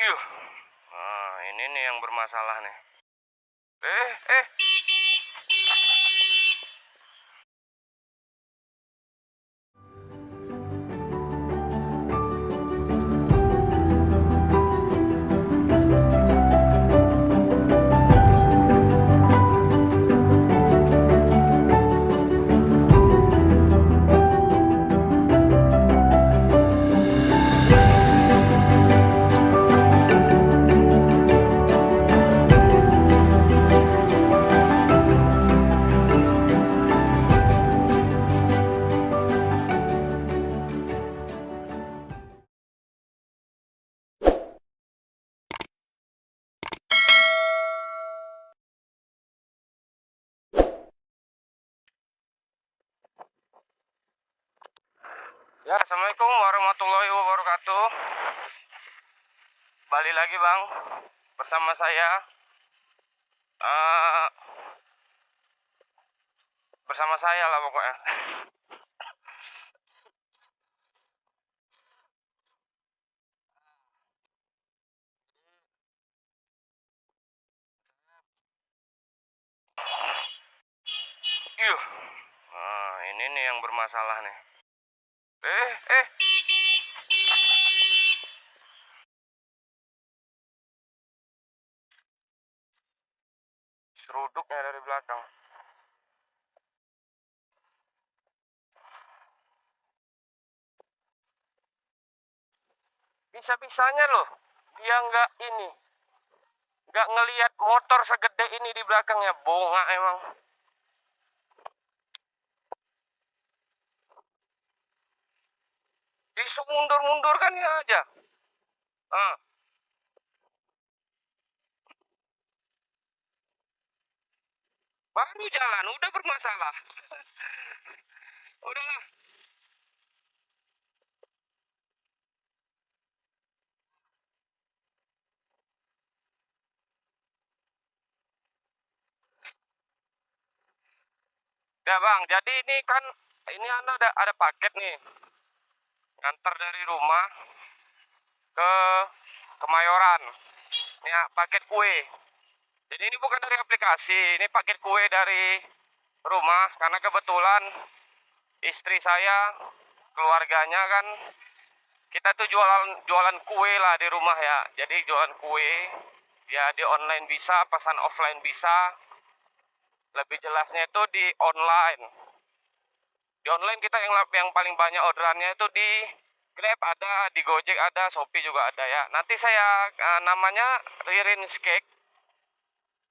Yuh, ini nih yang bermasalah nih. Eh, eh. Ya, Assalamualaikum warahmatullahi wabarakatuh. Balik lagi bang, bersama saya. eh Bersama saya lah pokoknya. Yuh, ini nih yang bermasalah nih. Eh. Seruduknya dari belakang. Bisa-bisanya loh, dia nggak ngelihat motor segede ini di belakangnya. Bonga emang. Disuruh mundur-mundur kan ya aja. Ah, baru jalan udah bermasalah. Udahlah. Ya bang, jadi ini ada paket nih, ngantar dari rumah ke Kemayoran. Ya, paket kue. Jadi ini bukan dari aplikasi, ini paket kue dari rumah karena kebetulan istri saya, keluarganya kan kita tuh jualan jualan kue lah di rumah ya. Jadi jualan kue ya di online bisa, pesan offline bisa. Lebih jelasnya itu di online. Di online kita yang paling banyak orderannya itu di Grab ada, di Gojek ada, Shopee juga ada ya. Nanti saya namanya Ririn's Cake.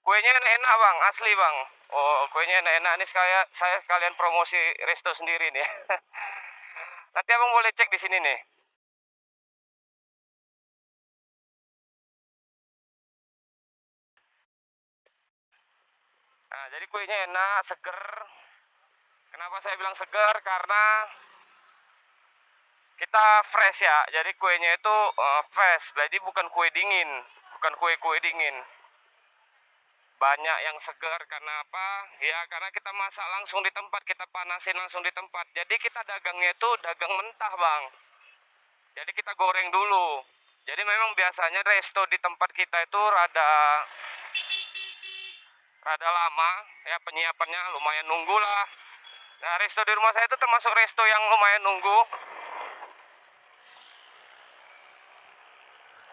Kuenya enak-enak bang, asli bang. Oh, kuenya enak-enak. Ini saya sekalian promosi resto sendiri nih. Nanti abang boleh cek di sini nih. Nah, jadi kuenya enak, seger. Kenapa saya bilang seger? Karena kita fresh ya. Jadi kuenya itu fresh. Jadi bukan kue dingin, bukan kue-kue dingin. Banyak yang segar karena apa? Ya karena kita masak langsung di tempat, kita panasin langsung di tempat. Jadi kita dagangnya itu dagang mentah bang. Jadi kita goreng dulu. Jadi memang biasanya resto di tempat kita itu rada lama ya, penyiapannya lumayan nunggu lah. Nah resto di rumah saya itu termasuk resto yang lumayan nunggu.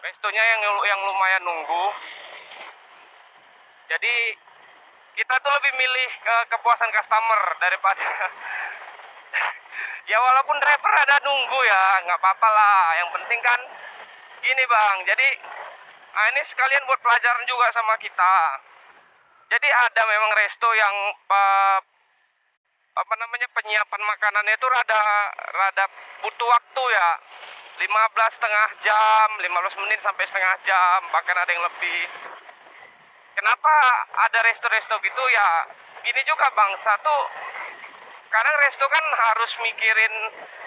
Restonya yang lumayan nunggu. Jadi kita tuh lebih milih kepuasan customer daripada ya walaupun driver ada nunggu ya nggak apa-apa lah, yang penting kan gini bang. Jadi ini sekalian buat pelajaran juga sama kita. Jadi ada memang resto yang apa namanya, penyiapan makanannya itu rada rada butuh waktu ya, 15 setengah jam, 15 menit sampai setengah jam, bahkan ada yang lebih. Kenapa ada resto-resto gitu ya? Gini juga bang, satu, kadang resto kan harus mikirin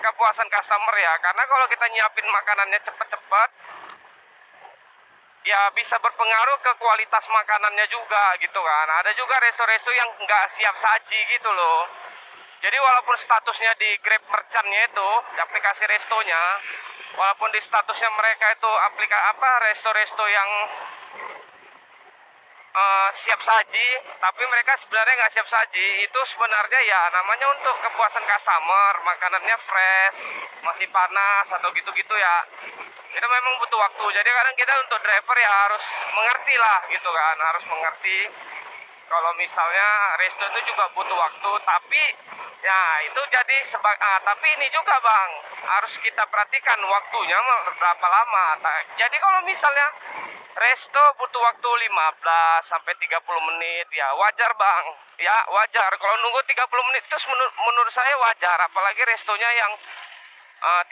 kepuasan customer ya. Karena kalau kita nyiapin makanannya cepet-cepet, ya bisa berpengaruh ke kualitas makanannya juga gitu kan. Ada juga resto-resto yang nggak siap saji gitu loh. Jadi walaupun statusnya di Grab Merchant-nya itu, di aplikasi restonya, walaupun di statusnya mereka itu resto-resto yang siap saji, tapi mereka sebenarnya nggak siap saji. Itu sebenarnya ya namanya untuk kepuasan customer, makanannya fresh, masih panas atau gitu-gitu ya. Itu memang butuh waktu. Jadi kadang kita untuk driver ya harus mengerti lah gitu kan, harus mengerti. Kalau misalnya resto itu juga butuh waktu, tapi ya itu jadi tapi ini juga bang, harus kita perhatikan waktunya berapa lama. Jadi kalau misalnya resto butuh waktu 15 sampai 30 menit ya wajar bang. Ya wajar. Kalau nunggu 30 menit itu menurut saya wajar, apalagi restonya yang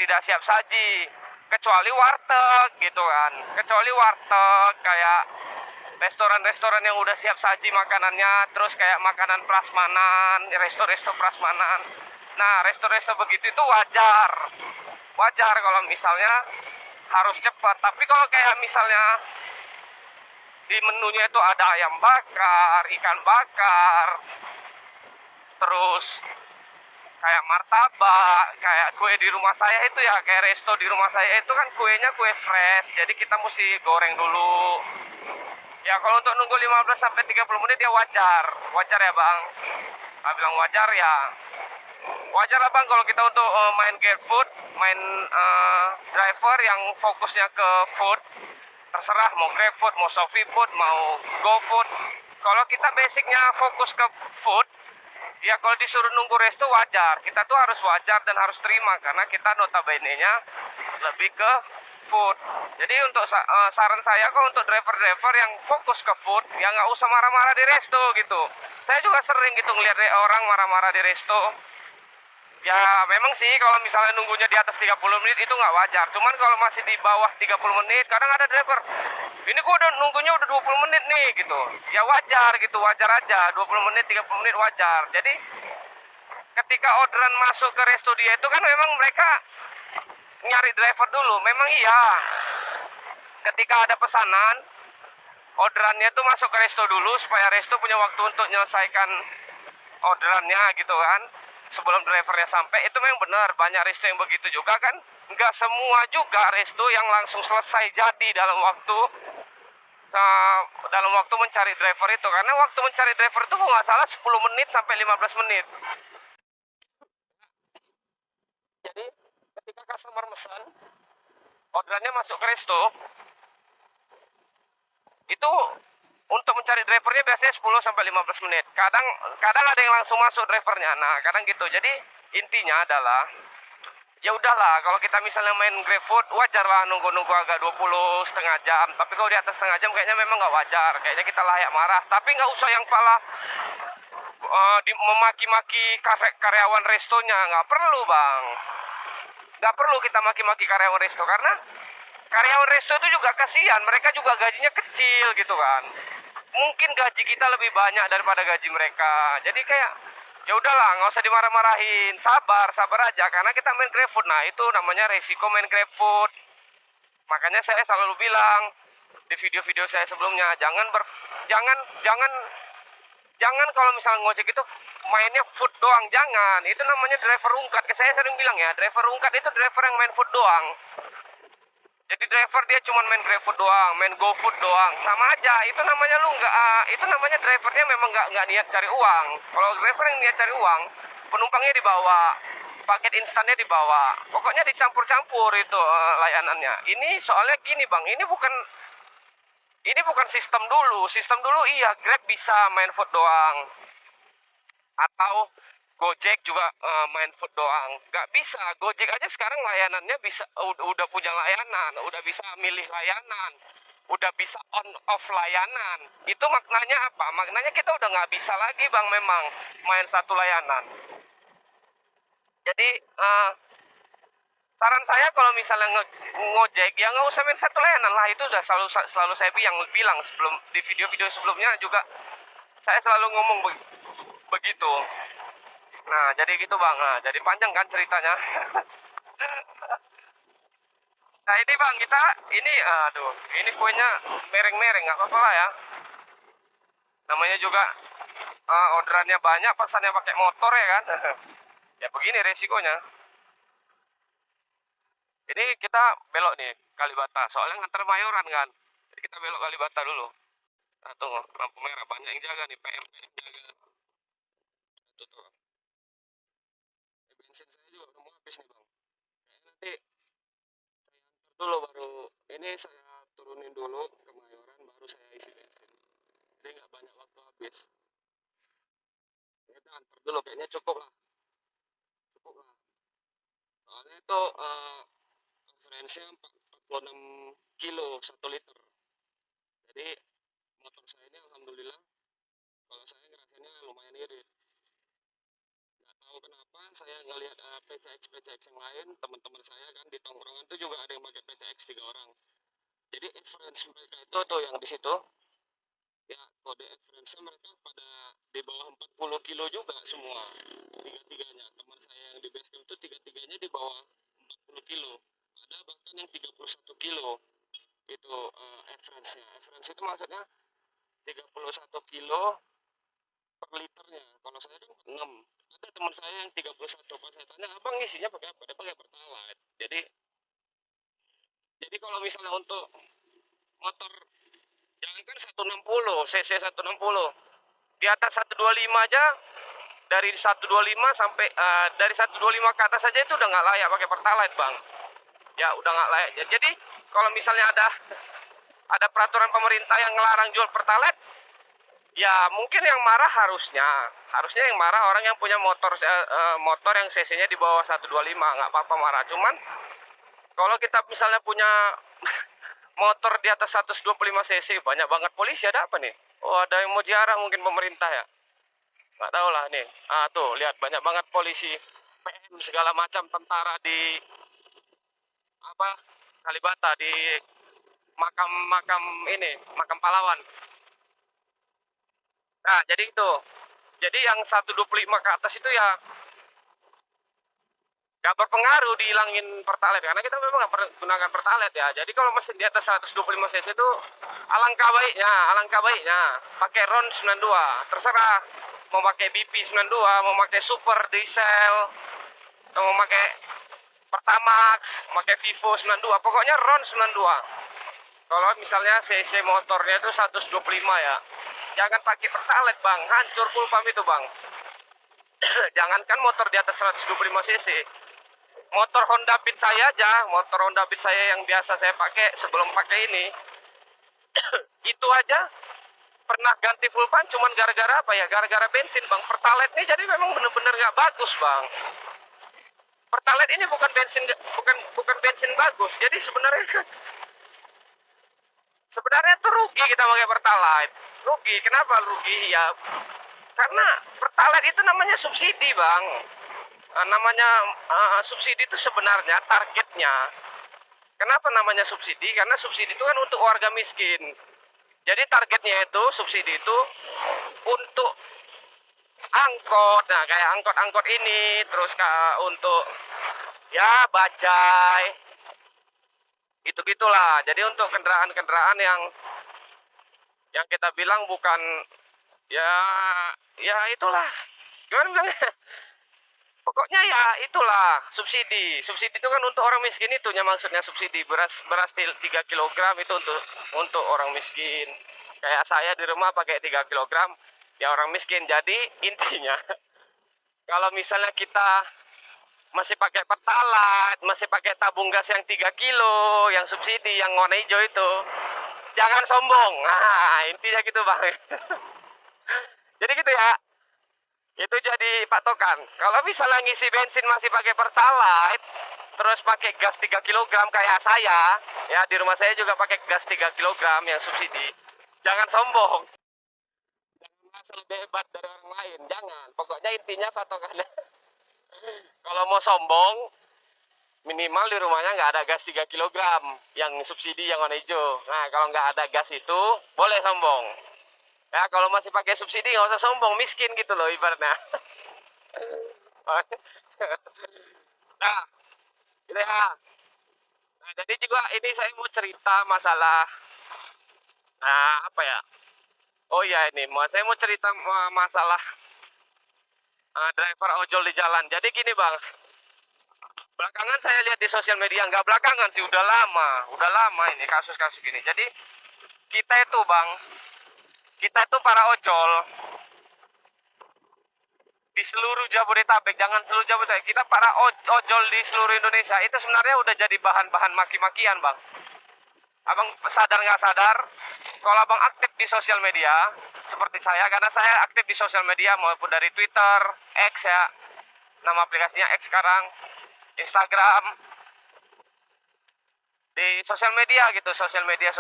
tidak siap saji. Kecuali warteg gitu kan. Kecuali warteg kayak restoran-restoran yang udah siap saji makanannya, terus kayak makanan prasmanan, resto-resto prasmanan. Nah, resto-resto begitu itu wajar. Wajar kalau misalnya harus cepat. Tapi kalau kayak misalnya di menunya itu ada ayam bakar, ikan bakar, terus kayak martabak, kayak kue di rumah saya itu ya, kayak resto di rumah saya itu kan kuenya kue fresh, jadi kita mesti goreng dulu. Ya kalau untuk nunggu 15 sampai 30 menit ya wajar. Wajar ya bang. Bilang wajar ya. Wajar lah bang kalau kita untuk main GrabFood, main driver yang fokusnya ke food. Terserah mau GrabFood, mau ShopeeFood, mau GoFood. Kalau kita basicnya fokus ke food, ya kalau disuruh nunggu resto wajar. Kita tuh harus wajar dan harus terima karena kita notabene-nya lebih ke food. Jadi untuk saran saya kalau untuk driver-driver yang fokus ke food, ya nggak usah marah-marah di resto gitu. Saya juga sering gitu ngeliat orang marah-marah di resto. Ya memang sih kalau misalnya nunggunya di atas 30 menit itu nggak wajar. Cuman kalau masih di bawah 30 menit, kadang ada driver, ini gua udah nunggunya udah 20 menit nih gitu. Ya wajar gitu, wajar aja. 20 menit, 30 menit wajar. Jadi ketika orderan masuk ke resto dia itu kan memang mereka nyari driver dulu. Memang iya. Ketika ada pesanan, orderannya tuh masuk ke resto dulu supaya resto punya waktu untuk menyelesaikan orderannya gitu kan. Sebelum drivernya sampai, itu memang benar banyak resto yang begitu juga kan. Nggak semua juga resto yang langsung selesai jadi dalam waktu mencari driver itu, karena waktu mencari driver itu kalau nggak salah 10 menit sampai 15 menit. Jadi ketika customer pesan orderannya masuk ke resto, itu untuk mencari drivernya biasanya 10 sampai 15 menit. Kadang ada yang langsung masuk drivernya. Nah, kadang gitu. Jadi intinya adalah ya udahlah, kalau kita misalnya main GrabFood wajar lah nunggu-nunggu agak 20 setengah jam. Tapi kalau di atas setengah jam kayaknya memang nggak wajar. Kayaknya kita layak marah. Tapi nggak usah yang pala memaki-maki karyawan restonya. Nggak perlu bang. Nggak perlu kita maki-maki karyawan resto, karena karyawan resto itu juga kasihan, mereka juga gajinya kecil gitu kan. Mungkin gaji kita lebih banyak daripada gaji mereka. Jadi kayak ya udahlah, nggak usah dimarah-marahin, sabar aja karena kita main GrabFood. Nah, itu namanya resiko main GrabFood. Makanya saya selalu bilang di video-video saya sebelumnya, jangan kalau misalnya ngojek itu mainnya food doang, jangan. Itu namanya driver ungkat. Saya sering bilang ya, driver ungkat itu driver yang main food doang. Jadi driver dia cuma main GrabFood doang, main GoFood doang, sama aja. Itu namanya itu namanya drivernya memang nggak niat cari uang. Kalau driver yang niat cari uang, penumpangnya dibawa, paket instannya dibawa. Pokoknya dicampur-campur itu layanannya. Ini soalnya gini bang, ini bukan sistem dulu. Sistem dulu iya Grab bisa main food doang, atau Gojek juga main food doang. Nggak bisa. Gojek aja sekarang layanannya bisa, udah punya layanan, udah bisa milih layanan, udah bisa on off layanan. Itu maknanya apa? Maknanya kita udah nggak bisa lagi bang memang main satu layanan. Jadi saran saya kalau misalnya ngojek ya nggak usah main satu layanan lah. Itu udah selalu saya bilang sebelum di video-video sebelumnya juga saya selalu ngomong begitu. Nah, jadi gitu bang. Nah, jadi panjang kan ceritanya. Nah ini bang, ini kuenya mereng-mereng, nggak apa-apa lah ya. Namanya juga orderannya banyak, pesannya pakai motor ya kan. Ya begini resikonya. Ini kita belok nih Kalibata, soalnya nganter Mayoran kan. Jadi kita belok Kalibata dulu. Nah, tunggu, lampu merah banyak yang jaga nih, PM jaga. Tuh tuh. Bensin saya juga udah mau habis nih bang. Kayaknya nanti saya antar dulu baru. Ini saya turunin dulu ke Mayoran, baru saya isi bensin. Jadi nggak banyak waktu habis. Kita antar dulu, kayaknya cukup lah. Cukup lah. Soalnya itu referensinya 46 kilo 1 liter. Jadi motor saya ini alhamdulillah, kalau saya ngerasainnya lumayan irit. Nggak tahu kenapa saya ngelihat PCX yang lain, teman-teman saya kan di tongkrongan tuh juga ada yang pakai PCX 3 orang. Jadi referensi mereka itu tuh yang di situ, ya kode referensi mereka pada di bawah 40 kilo juga semua, tiga-tiganya. Teman saya yang di basecamp itu tiga-tiganya di bawah 40 kilo. Ada bahkan yang 31 kilo itu referensinya. Referensi itu maksudnya 31 kilo per liternya. Kalau saya kan 6. Ada teman saya yang 31. Pas saya tanya, abang isinya pakai apa? Dia pakai Pertalite. Jadi kalau misalnya untuk motor, jangankan 160 cc 160, di atas 125 aja, dari 125 sampai dari 125 ke atas saja itu udah nggak layak pakai Pertalite bang. Ya udah nggak layak. Jadi kalau misalnya ada peraturan pemerintah yang ngelarang jual Pertalite, ya mungkin yang marah harusnya yang marah orang yang punya motor yang cc-nya di bawah 125, nggak apa-apa marah. Cuman kalau kita misalnya punya motor di atas 125 cc, banyak banget polisi. Ada apa nih? Oh, ada yang mau ziarah mungkin pemerintah ya, nggak tahu lah nih. Tuh lihat banyak banget polisi, PM segala macam, tentara di apa, Kalibata, di makam makam pahlawan. Nah jadi itu, jadi yang 125 ke atas itu ya gak berpengaruh dihilangin Pertalite, karena kita memang nggak gunakan Pertalite ya. Jadi kalau mesin di atas 125 cc itu alangkah baiknya pakai RON 92. Terserah mau pakai BP 92, mau pakai super diesel, atau mau pakai Pertamax, mau pakai Vivo 92, pokoknya RON 92. Kalau misalnya cc motornya itu 125 ya, jangan pakai Pertalite bang, hancur full pump itu bang. Jangankan motor di atas 125 cc, motor Honda Beat saya aja, motor Honda Beat saya yang biasa saya pakai sebelum pakai ini, itu aja pernah ganti full pan cuman gara-gara apa ya, gara-gara bensin bang. Pertalite ini jadi memang bener-bener nggak bagus bang. Pertalite ini bukan bensin bagus. Jadi sebenarnya tuh rugi kita pakai Pertalite. Rugi, kenapa rugi ya? Karena Pertalite itu namanya subsidi bang. Namanya subsidi itu sebenarnya targetnya. Kenapa namanya subsidi? Karena subsidi itu kan untuk warga miskin. Jadi targetnya itu subsidi itu untuk angkot, nah kayak angkot-angkot ini, terus untuk ya bajai, itu gitulah. Jadi untuk kendaraan-kendaraan yang kita bilang bukan, ya ya itulah, gimana bilangnya, pokoknya ya itulah subsidi. Subsidi itu kan untuk orang miskin, itunya maksudnya subsidi. Beras 3 kilogram itu untuk orang miskin. Kayak saya di rumah pakai 3 kilogram, ya orang miskin. Jadi intinya kalau misalnya kita masih pakai Pertalite, masih pakai tabung gas yang 3 kilo, yang subsidi, yang warna hijau itu, jangan sombong. Nah, intinya gitu bang. Jadi gitu ya. Itu jadi patokan. Kalau misalnya ngisi bensin masih pakai Pertalite, terus pakai gas 3 kilogram kayak saya, ya di rumah saya juga pakai gas 3 kilogram yang subsidi. Jangan sombong. Jangan merasa lebih hebat dari orang lain. Jangan. Pokoknya intinya patokannya. Kalau mau sombong, minimal di rumahnya nggak ada gas 3 kilogram yang subsidi yang warna hijau. Nah, kalau nggak ada gas itu, boleh sombong. Ya, kalau masih pakai subsidi nggak usah sombong, miskin gitu loh ibaratnya. Nah, gitu ya. Nah, jadi juga ini saya mau cerita masalah, apa ya? Oh iya, ini saya mau cerita masalah driver ojol di jalan. Jadi gini bang, belakangan saya lihat di sosial media, nggak belakangan sih, udah lama ini kasus-kasus gini. Jadi kita itu bang, kita itu para ojol di seluruh Jabodetabek, jangan seluruh Jabodetabek, kita para ojol di seluruh Indonesia itu sebenarnya udah jadi bahan-bahan maki-makian bang. Abang sadar nggak sadar, kalau abang aktif di sosial media, seperti saya, karena saya aktif di sosial media maupun dari Twitter, X ya, nama aplikasinya X sekarang, Instagram, di sosial media gitu, sosial media.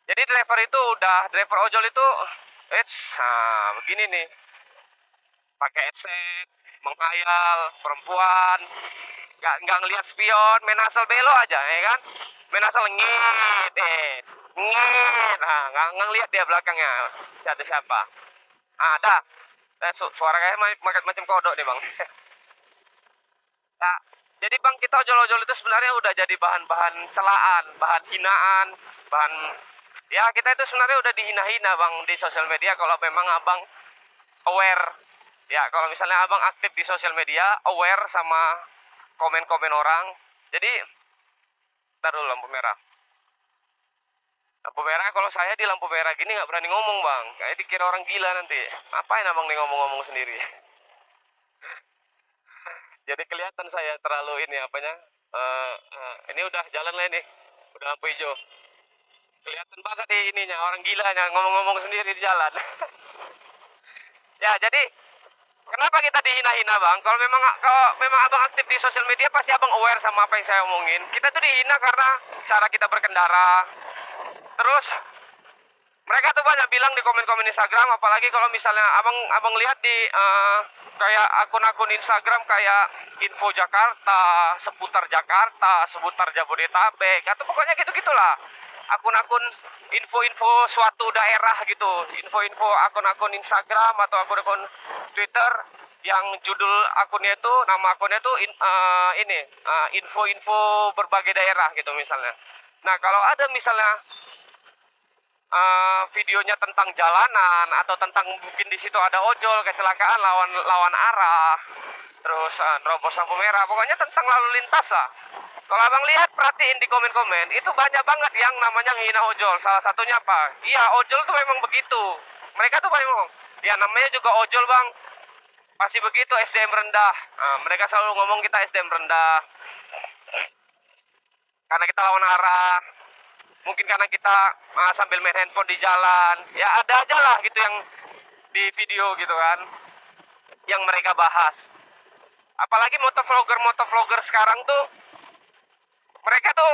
Jadi driver ojol itu, begini nih, pakai headset, menghayal, perempuan, nggak ngelihat spion, main asal belok aja, ya kan? Main asal ngit, ngit, nggak ngelihat dia belakangnya, ada siapa? Ada, suara kayak macam kodok nih bang. Nah, jadi bang kita ojol-ojol itu sebenarnya udah jadi bahan-bahan celaan, bahan hinaan, bahan ya kita itu sebenarnya udah dihina-hina bang di sosial media kalau memang abang aware. Ya kalau misalnya abang aktif di sosial media, aware sama komen-komen orang. Jadi, ntar dulu lampu merah. Lampu merah kalau saya di lampu merah gini nggak berani ngomong bang, kayak dikira orang gila nanti. Ngapain abang nih ngomong-ngomong sendiri? Jadi kelihatan saya terlalu ini apanya. Ini udah jalan lah ini, udah lampu hijau. Kelihatan banget nih ininya orang gilanya ngomong-ngomong sendiri di jalan. Ya jadi kenapa kita dihina-hina bang? Kalau memang abang aktif di sosial media pasti abang aware sama apa yang saya omongin. Kita tuh dihina karena cara kita berkendara. Terus mereka tuh banyak bilang di komen-komen Instagram, apalagi kalau misalnya abang lihat di kayak akun-akun Instagram kayak info Jakarta, seputar Jabodetabek, atau pokoknya gitu-gitulah. Akun-akun info-info suatu daerah gitu, info-info akun-akun Instagram atau akun-akun Twitter yang judul akunnya itu, nama akunnya itu info-info berbagai daerah gitu misalnya. Nah kalau ada misalnya videonya tentang jalanan atau tentang mungkin di situ ada ojol kecelakaan lawan arah, terus nerobos lampu merah, pokoknya tentang lalu lintas lah. Kalau abang lihat perhatiin di komen-komen itu banyak banget yang namanya menghina ojol. Salah satunya apa? Iya ojol tuh memang begitu. Mereka tuh memang ya namanya juga ojol bang. Pasti begitu SDM rendah. Mereka selalu ngomong kita SDM rendah karena kita lawan arah. Mungkin karena kita sambil main handphone di jalan. Ya ada aja lah gitu yang di video gitu kan, yang mereka bahas. Apalagi motovlogger sekarang tuh, mereka tuh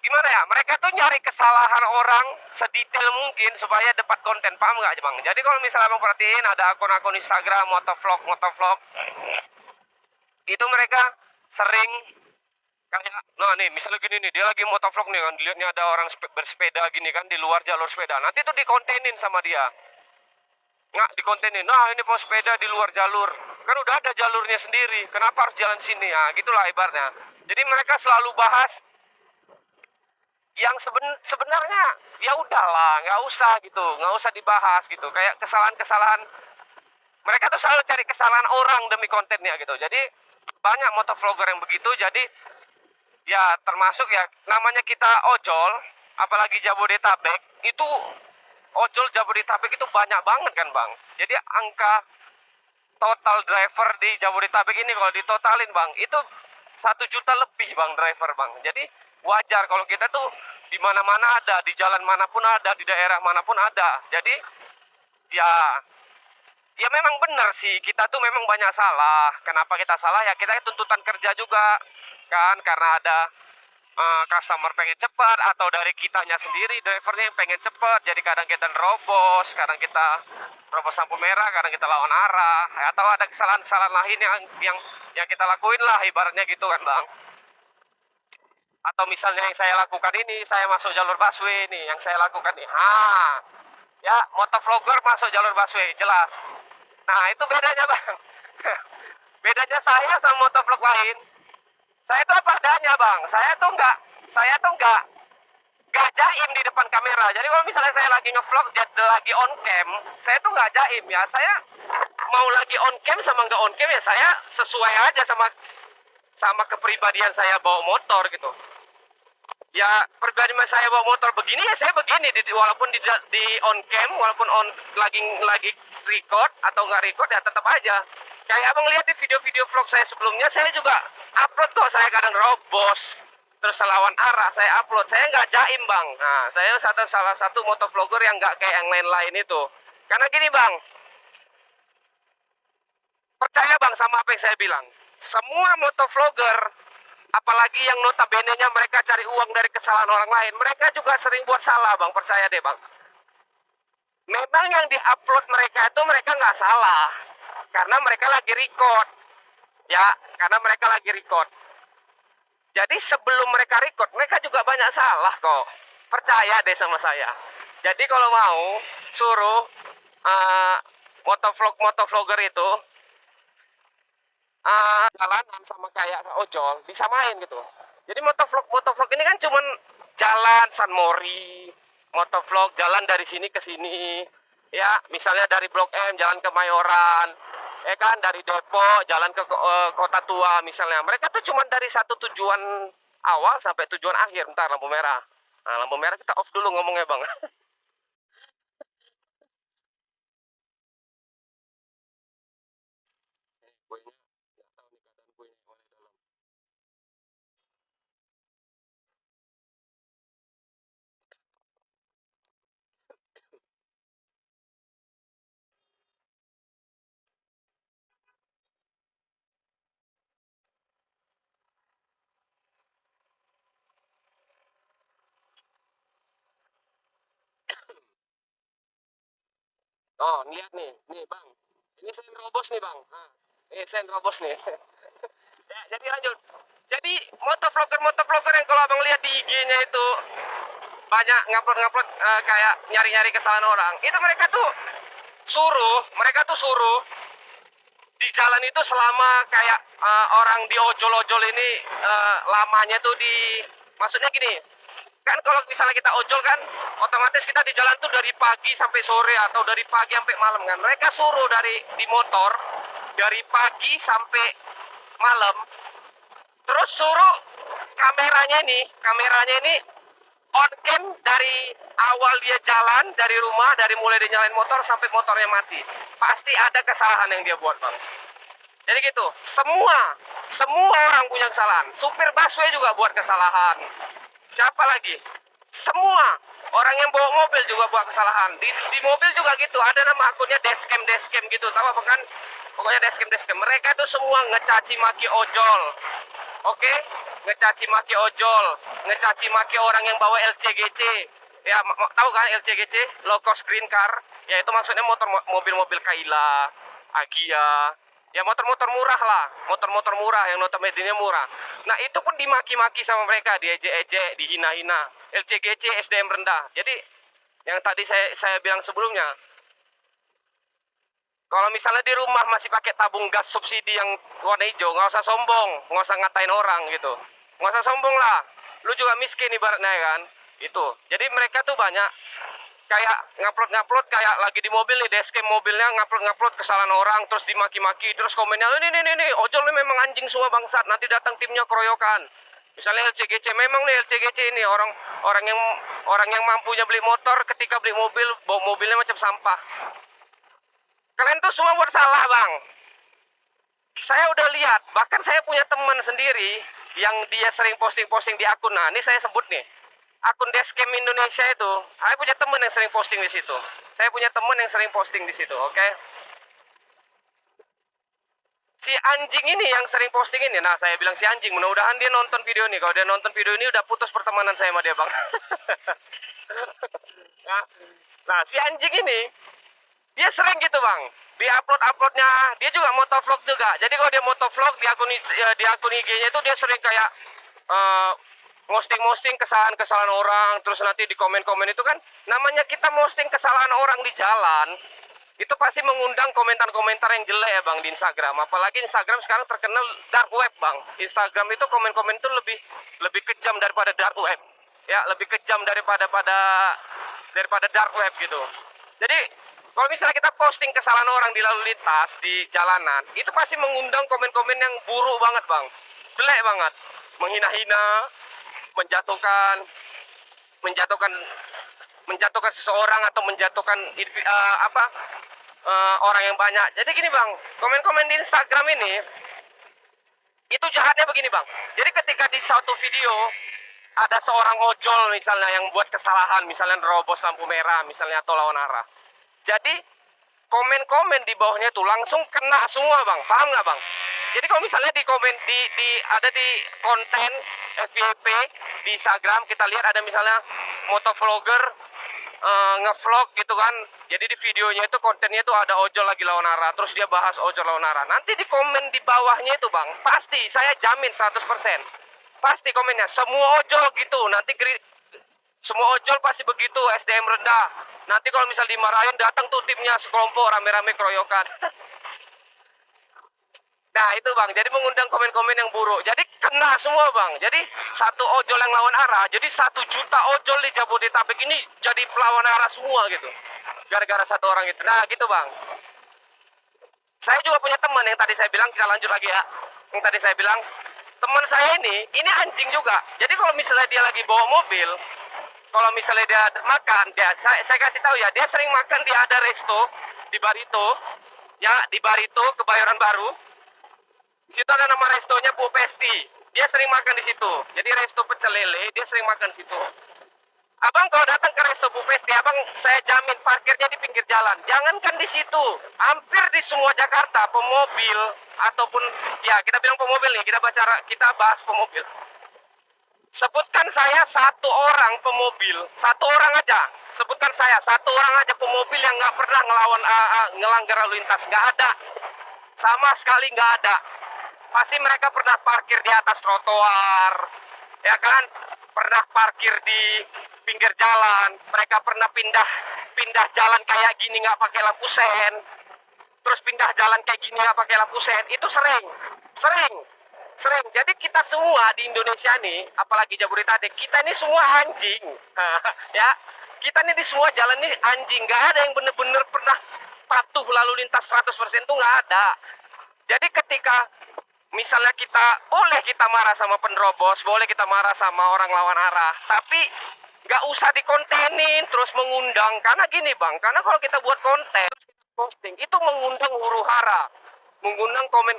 gimana ya? Mereka tuh nyari kesalahan orang sedetail mungkin supaya dapat konten, paham nggak bang? Jadi kalau misalnya abang perhatiin ada akun-akun Instagram motovlog, itu mereka sering kayak, nah nih misalnya gini nih, dia lagi motovlog nih kan, dilihatnya ada orang bersepeda gini kan di luar jalur sepeda, nanti tuh dikontenin sama dia, nggak dikontenin, nah ini mau sepeda di luar jalur, kan udah ada jalurnya sendiri, kenapa harus jalan sini ya, gitulah ibaratnya. Jadi mereka selalu bahas yang sebenarnya ya udahlah, nggak usah gitu, nggak usah dibahas gitu, kayak kesalahan-kesalahan mereka tuh selalu cari kesalahan orang demi kontennya gitu. Jadi banyak motovlogger yang begitu. Jadi ya termasuk ya namanya kita ojol, apalagi Jabodetabek itu, ojol Jabodetabek itu banyak banget kan bang. Jadi angka total driver di Jabodetabek ini kalau ditotalin bang itu 1 juta lebih bang driver bang. Jadi wajar kalau kita tuh di mana-mana ada, di jalan manapun ada, di daerah manapun ada. Jadi ya memang benar sih, kita tuh memang banyak salah. Kenapa kita salah? Ya kita tuntutan kerja juga kan, karena ada customer pengen cepat, atau dari kitanya sendiri drivernya yang pengen cepat. Jadi kadang kita nerobos, kadang kita nerobos lampu merah, kadang kita lawan arah, atau ada kesalahan-kesalahan lain yang kita lakuin lah ibaratnya gitu kan bang. Atau misalnya yang saya lakukan ini, saya masuk jalur busway nih, yang saya lakukan nih, ya motovlogger masuk jalur busway jelas. Nah itu bedanya bang. Bedanya saya sama motovlog lain, saya tuh apa adanya bang. Saya tuh nggak nggak jaim di depan kamera. Jadi kalau misalnya saya lagi ngevlog, lagi on cam, saya tuh nggak jaim ya. Saya mau lagi on cam sama nggak on cam ya saya sesuai aja sama kepribadian saya bawa motor gitu. Ya pribadi saya bawa motor begini ya saya begini, walaupun di on cam, walaupun lagi record atau nggak record ya tetap aja. Kayak abang lihat di video-video vlog saya sebelumnya, saya juga upload kok. Saya kadang robos, terus lawan arah saya upload. Saya nggak jaim bang. Nah saya salah satu motovlogger yang nggak kayak yang lain-lain itu. Karena gini bang, percaya bang sama apa yang saya bilang. Semua motovlogger, apalagi yang notabene-nya mereka cari uang dari kesalahan orang lain, mereka juga sering buat salah bang, percaya deh bang. Memang yang diupload mereka itu mereka nggak salah, karena mereka lagi record, ya, karena mereka lagi record. Jadi sebelum mereka record, mereka juga banyak salah kok, percaya deh sama saya. Jadi kalau mau suruh motovlogger itu jalanan sama kayak ojol bisa main gitu. Jadi motovlog ini kan cuman jalan San Mori, motovlog jalan dari sini ke sini, ya misalnya dari Blok M jalan ke Mayoran, kan dari Depok jalan ke Kota Tua misalnya. Mereka tuh cuman dari satu tujuan awal sampai tujuan akhir. Bentar, lampu merah. Nah, lampu merah kita off dulu ngomongnya bang. Oh, lihat nih bang. Ini sen robos nih bang. Sen robos nih. Ya, jadi lanjut. Jadi motovlogger yang kalau abang lihat di IG-nya itu banyak ngupload kayak nyari-nyari kesalahan orang. Itu mereka tuh suruh di jalan itu selama kayak orang di ojol-ojol ini lamanya tuh maksudnya gini. Kan kalau misalnya kita ojol kan otomatis kita di jalan tuh dari pagi sampai sore atau dari pagi sampai malam kan. Mereka suruh di motor dari pagi sampai malam, terus suruh kameranya ini on cam dari awal dia jalan dari rumah, dari mulai dia nyalain motor sampai motornya mati. Pasti ada kesalahan yang dia buat bang. Jadi gitu, semua orang punya kesalahan. Supir busway juga buat kesalahan. Siapa lagi? Semua orang yang bawa mobil juga buat kesalahan. Di mobil juga gitu, ada nama akunnya dashcam gitu. Tahu apa kan? Pokoknya dashcam. Mereka itu semua ngecaci maki ojol. Oke? Ngecaci maki ojol, ngecaci maki orang yang bawa LCGC. Ya, tahu kan LCGC? Low cost green car. Ya itu maksudnya mobil-mobil Kaila, Agia. Ya motor-motor murah lah, motor-motor murah yang notabene murah. Nah itu pun dimaki-maki sama mereka, diejek-ejek, dihina-hina. LCGC SDM rendah. Jadi yang tadi saya bilang sebelumnya, kalau misalnya di rumah masih pakai tabung gas subsidi yang warna hijau, nggak usah sombong, nggak usah ngatain orang gitu, nggak usah sombong lah. Lu juga miskin ibaratnya kan, itu. Jadi mereka tuh banyak kayak ngupload kayak lagi di mobil nih, dashcam mobilnya ngupload kesalahan orang, terus dimaki-maki, terus komennya ini ojol ini memang anjing semua bangsat, nanti datang timnya keroyokan. Misalnya LCGC, memang nih LCGC ini orang yang mampunya beli motor, ketika beli mobil bawa mobilnya macam sampah. Kalian tuh semua buat salah bang. Saya udah lihat, bahkan saya punya teman sendiri yang dia sering posting di akun. Nah ini saya sebut nih, akun Dashcam Indonesia itu, saya punya teman yang sering posting di situ. Oke? Si anjing ini yang sering posting ini, nah saya bilang si anjing, mudah-mudahan dia nonton video ini. Kalau dia nonton video ini udah putus pertemanan saya sama dia bang. Nah si anjing ini, dia sering gitu bang, di uploadnya, dia juga motovlog juga. Jadi kalau dia motovlog di akun IG-nya itu dia sering kayak posting kesalahan orang, terus nanti di komen-komen itu kan, namanya kita posting kesalahan orang di jalan, itu pasti mengundang komentar-komentar yang jelek ya bang di Instagram. Apalagi Instagram sekarang terkenal dark web bang. Instagram itu komen-komen itu lebih kejam daripada dark web. ya, lebih kejam daripada dark web gitu. Jadi kalau misalnya kita posting kesalahan orang di lalu lintas di jalanan, itu pasti mengundang komen-komen yang buruk banget bang, jelek banget, menghina-hina, menjatuhkan menjatuhkan menjatuhkan seseorang atau menjatuhkan orang yang banyak. Jadi gini bang, komen-komen di Instagram ini itu jahatnya begini bang. Jadi ketika di satu video ada seorang ojol misalnya yang buat kesalahan, misalnya nerobos lampu merah misalnya atau lawan arah. Jadi komen-komen di bawahnya itu langsung kena semua bang, paham nggak bang? Jadi kalau misalnya di komen ada di konten FYP di Instagram kita lihat ada misalnya motovlogger ngevlog gitu kan. Jadi di videonya itu kontennya itu ada ojol lagi lawan arah, terus dia bahas ojol lawan arah. Nanti di komen di bawahnya itu bang, pasti saya jamin 100%. Pasti komennya semua ojol gitu. Nanti semua ojol pasti begitu, SDM rendah. Nanti kalau misal dimarahin datang tuh timnya sekelompok rame-rame keroyokan. Nah itu bang, jadi mengundang komen-komen yang buruk. Jadi kena semua bang. Jadi satu ojol yang lawan arah, jadi 1 juta ojol di Jabodetabek ini jadi pelawan arah semua gitu. Gara-gara satu orang itu. Nah gitu bang. Saya juga punya teman yang tadi saya bilang, kita lanjut lagi ya. Yang tadi saya bilang, teman saya ini anjing juga. Jadi kalau misalnya dia lagi bawa mobil, kalau misalnya dia makan, saya kasih tahu ya, dia sering makan di ada resto di Barito, ya di Barito Kebayoran Baru. Di situ ada nama restonya Bu Pesti. Dia sering makan di situ. Jadi resto pecel lele, dia sering makan di situ. Abang kalau datang ke resto Bu Pesti, abang saya jamin parkirnya di pinggir jalan. Jangankan di situ, hampir di semua Jakarta pemobil ataupun ya kita bilang pemobil nih, kita bahas pemobil. Sebutkan saya satu orang pemobil, satu orang aja. Sebutkan saya satu orang aja pemobil yang nggak pernah ngelanggar lalu lintas, nggak ada, sama sekali nggak ada. Pasti mereka pernah parkir di atas trotoar, ya kan? Pernah parkir di pinggir jalan. Mereka pernah pindah jalan kayak gini nggak pakai lampu sen. Terus pindah jalan kayak gini nggak pakai lampu sen. Itu sering. Jadi kita semua di Indonesia nih, apalagi Jabodetabek, kita ini semua anjing. Ya, kita nih di semua jalan ini anjing. Nggak ada yang bener-bener pernah patuh lalu lintas 100% tuh nggak ada. Jadi ketika misalnya boleh kita marah sama penerobos, boleh kita marah sama orang lawan arah, tapi nggak usah dikontenin terus mengundang. Karena gini bang, karena kalau kita buat konten posting itu mengundang huru hara, mengundang komen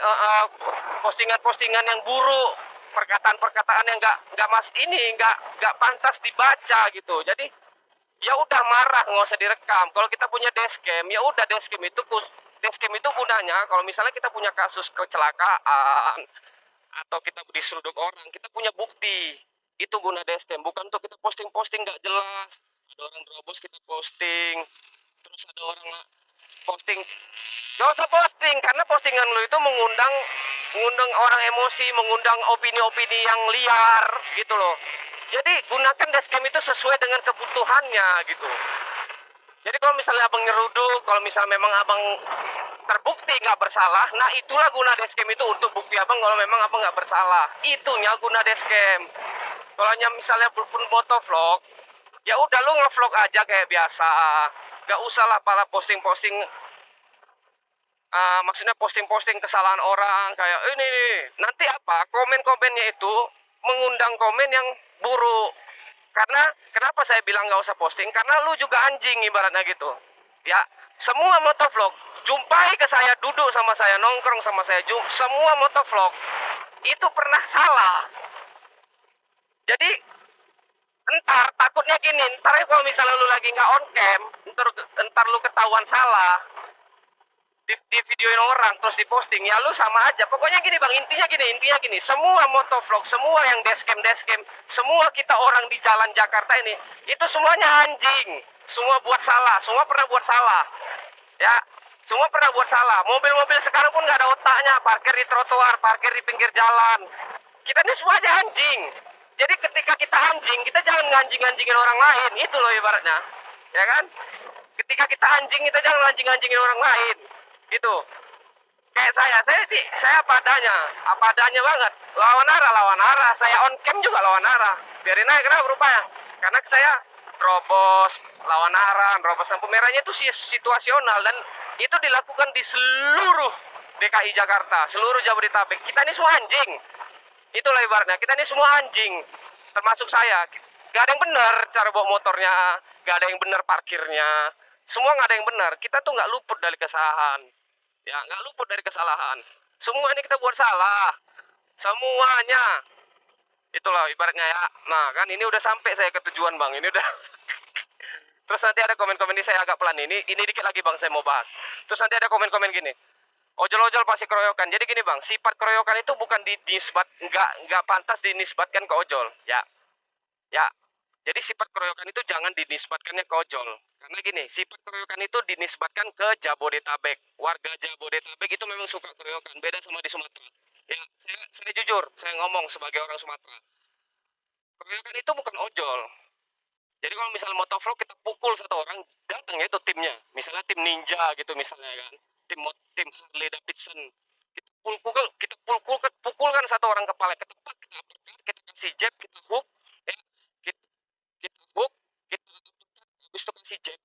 postingan-postingan yang buruk, perkataan-perkataan yang nggak pantas dibaca gitu. Jadi ya udah marah, nggak usah direkam. Kalau kita punya dashcam, ya udah dashcam itu gunanya kalau misalnya kita punya kasus kecelakaan atau kita diseruduk orang, kita punya bukti. Itu guna dashcam, bukan untuk kita posting-posting nggak jelas. Ada orang terobos kita posting, terus ada orang posting. Gak usah posting, karena postingan lu itu mengundang orang emosi, mengundang opini-opini yang liar gitu loh. Jadi gunakan dashcam itu sesuai dengan kebutuhannya gitu. Jadi kalau misalnya abang nyeruduk, kalau misalnya memang abang terbukti nggak bersalah, nah itulah guna dashcam itu untuk bukti abang kalau memang abang nggak bersalah. Itunya guna dashcam. Kalau misalnya pun motovlog, ya udah lu ngevlog aja kayak biasa. Gak usah lah pala posting-posting. Maksudnya posting-posting kesalahan orang kayak ini. Nanti apa? Komen-komennya itu mengundang komen yang buruk. Karena kenapa saya bilang nggak usah posting? Karena lu juga anjing ibaratnya gitu. Ya, semua motovlog jumpai ke saya, duduk sama saya, nongkrong sama saya, semua motovlog itu pernah salah. Jadi takutnya gini, ntar kalau misalnya lu lagi nggak on cam, ntar lu ketahuan salah di videoin orang terus diposting, ya lu sama aja. Pokoknya gini bang, intinya gini, semua motovlog, semua yang dashcam, semua kita orang di jalan Jakarta ini, itu semuanya anjing, semua buat salah, semua pernah buat salah, ya, semua pernah buat salah. Mobil-mobil sekarang pun nggak ada otaknya, parkir di trotoar, parkir di pinggir jalan. Kita ini semuanya anjing. Jadi ketika kita anjing, kita jangan nganjing-nganjingin orang lain, itu loh ibaratnya, ya kan? Ketika kita anjing, kita jangan nganjing-nganjingin orang lain. Gitu. Kayak saya apa adanya banget. Lawan arah. Saya on cam juga lawan arah. biarin aja. Kenapa rupanya? Karena saya robos lawan arah, robos lampu merahnya itu situasional, dan itu dilakukan di seluruh DKI Jakarta, seluruh Jabodetabek. Kita ini semua anjing. Itulah ibaratnya, kita ini semua anjing, termasuk saya. Gak ada yang benar cara bawa motornya, gak ada yang benar parkirnya, semua gak ada yang benar. Kita tuh gak luput dari kesalahan, ya gak luput dari kesalahan. Semua ini kita buat salah, semuanya. Itulah ibaratnya ya. Nah kan ini udah sampai saya ke tujuan bang, ini udah. Terus nanti ada komen-komen ini, saya agak pelan ini dikit lagi bang saya mau bahas. Terus nanti ada komen-komen gini, ojol-ojol pasti keroyokan. Jadi gini bang, sifat keroyokan itu bukan nggak pantas dinisbatkan ke ojol, ya. Jadi sifat keroyokan itu jangan dinisbatkannya ke ojol. Karena gini, sifat keroyokan itu dinisbatkan ke Jabodetabek. Warga Jabodetabek itu memang suka keroyokan, beda sama di Sumatera. Ya, saya jujur, saya ngomong sebagai orang Sumatera. Keroyokan itu bukan ojol. Jadi kalau misalnya motovlog kita pukul satu orang, datang itu timnya. Misalnya tim ninja gitu misalnya kan. Tim Harley Davidson. Pukulkan satu orang kepala, ketepak, kita uppercut, kita kasih jab, kita hook, ya. Kita hook, kita uppercut, habis itu kasih jab.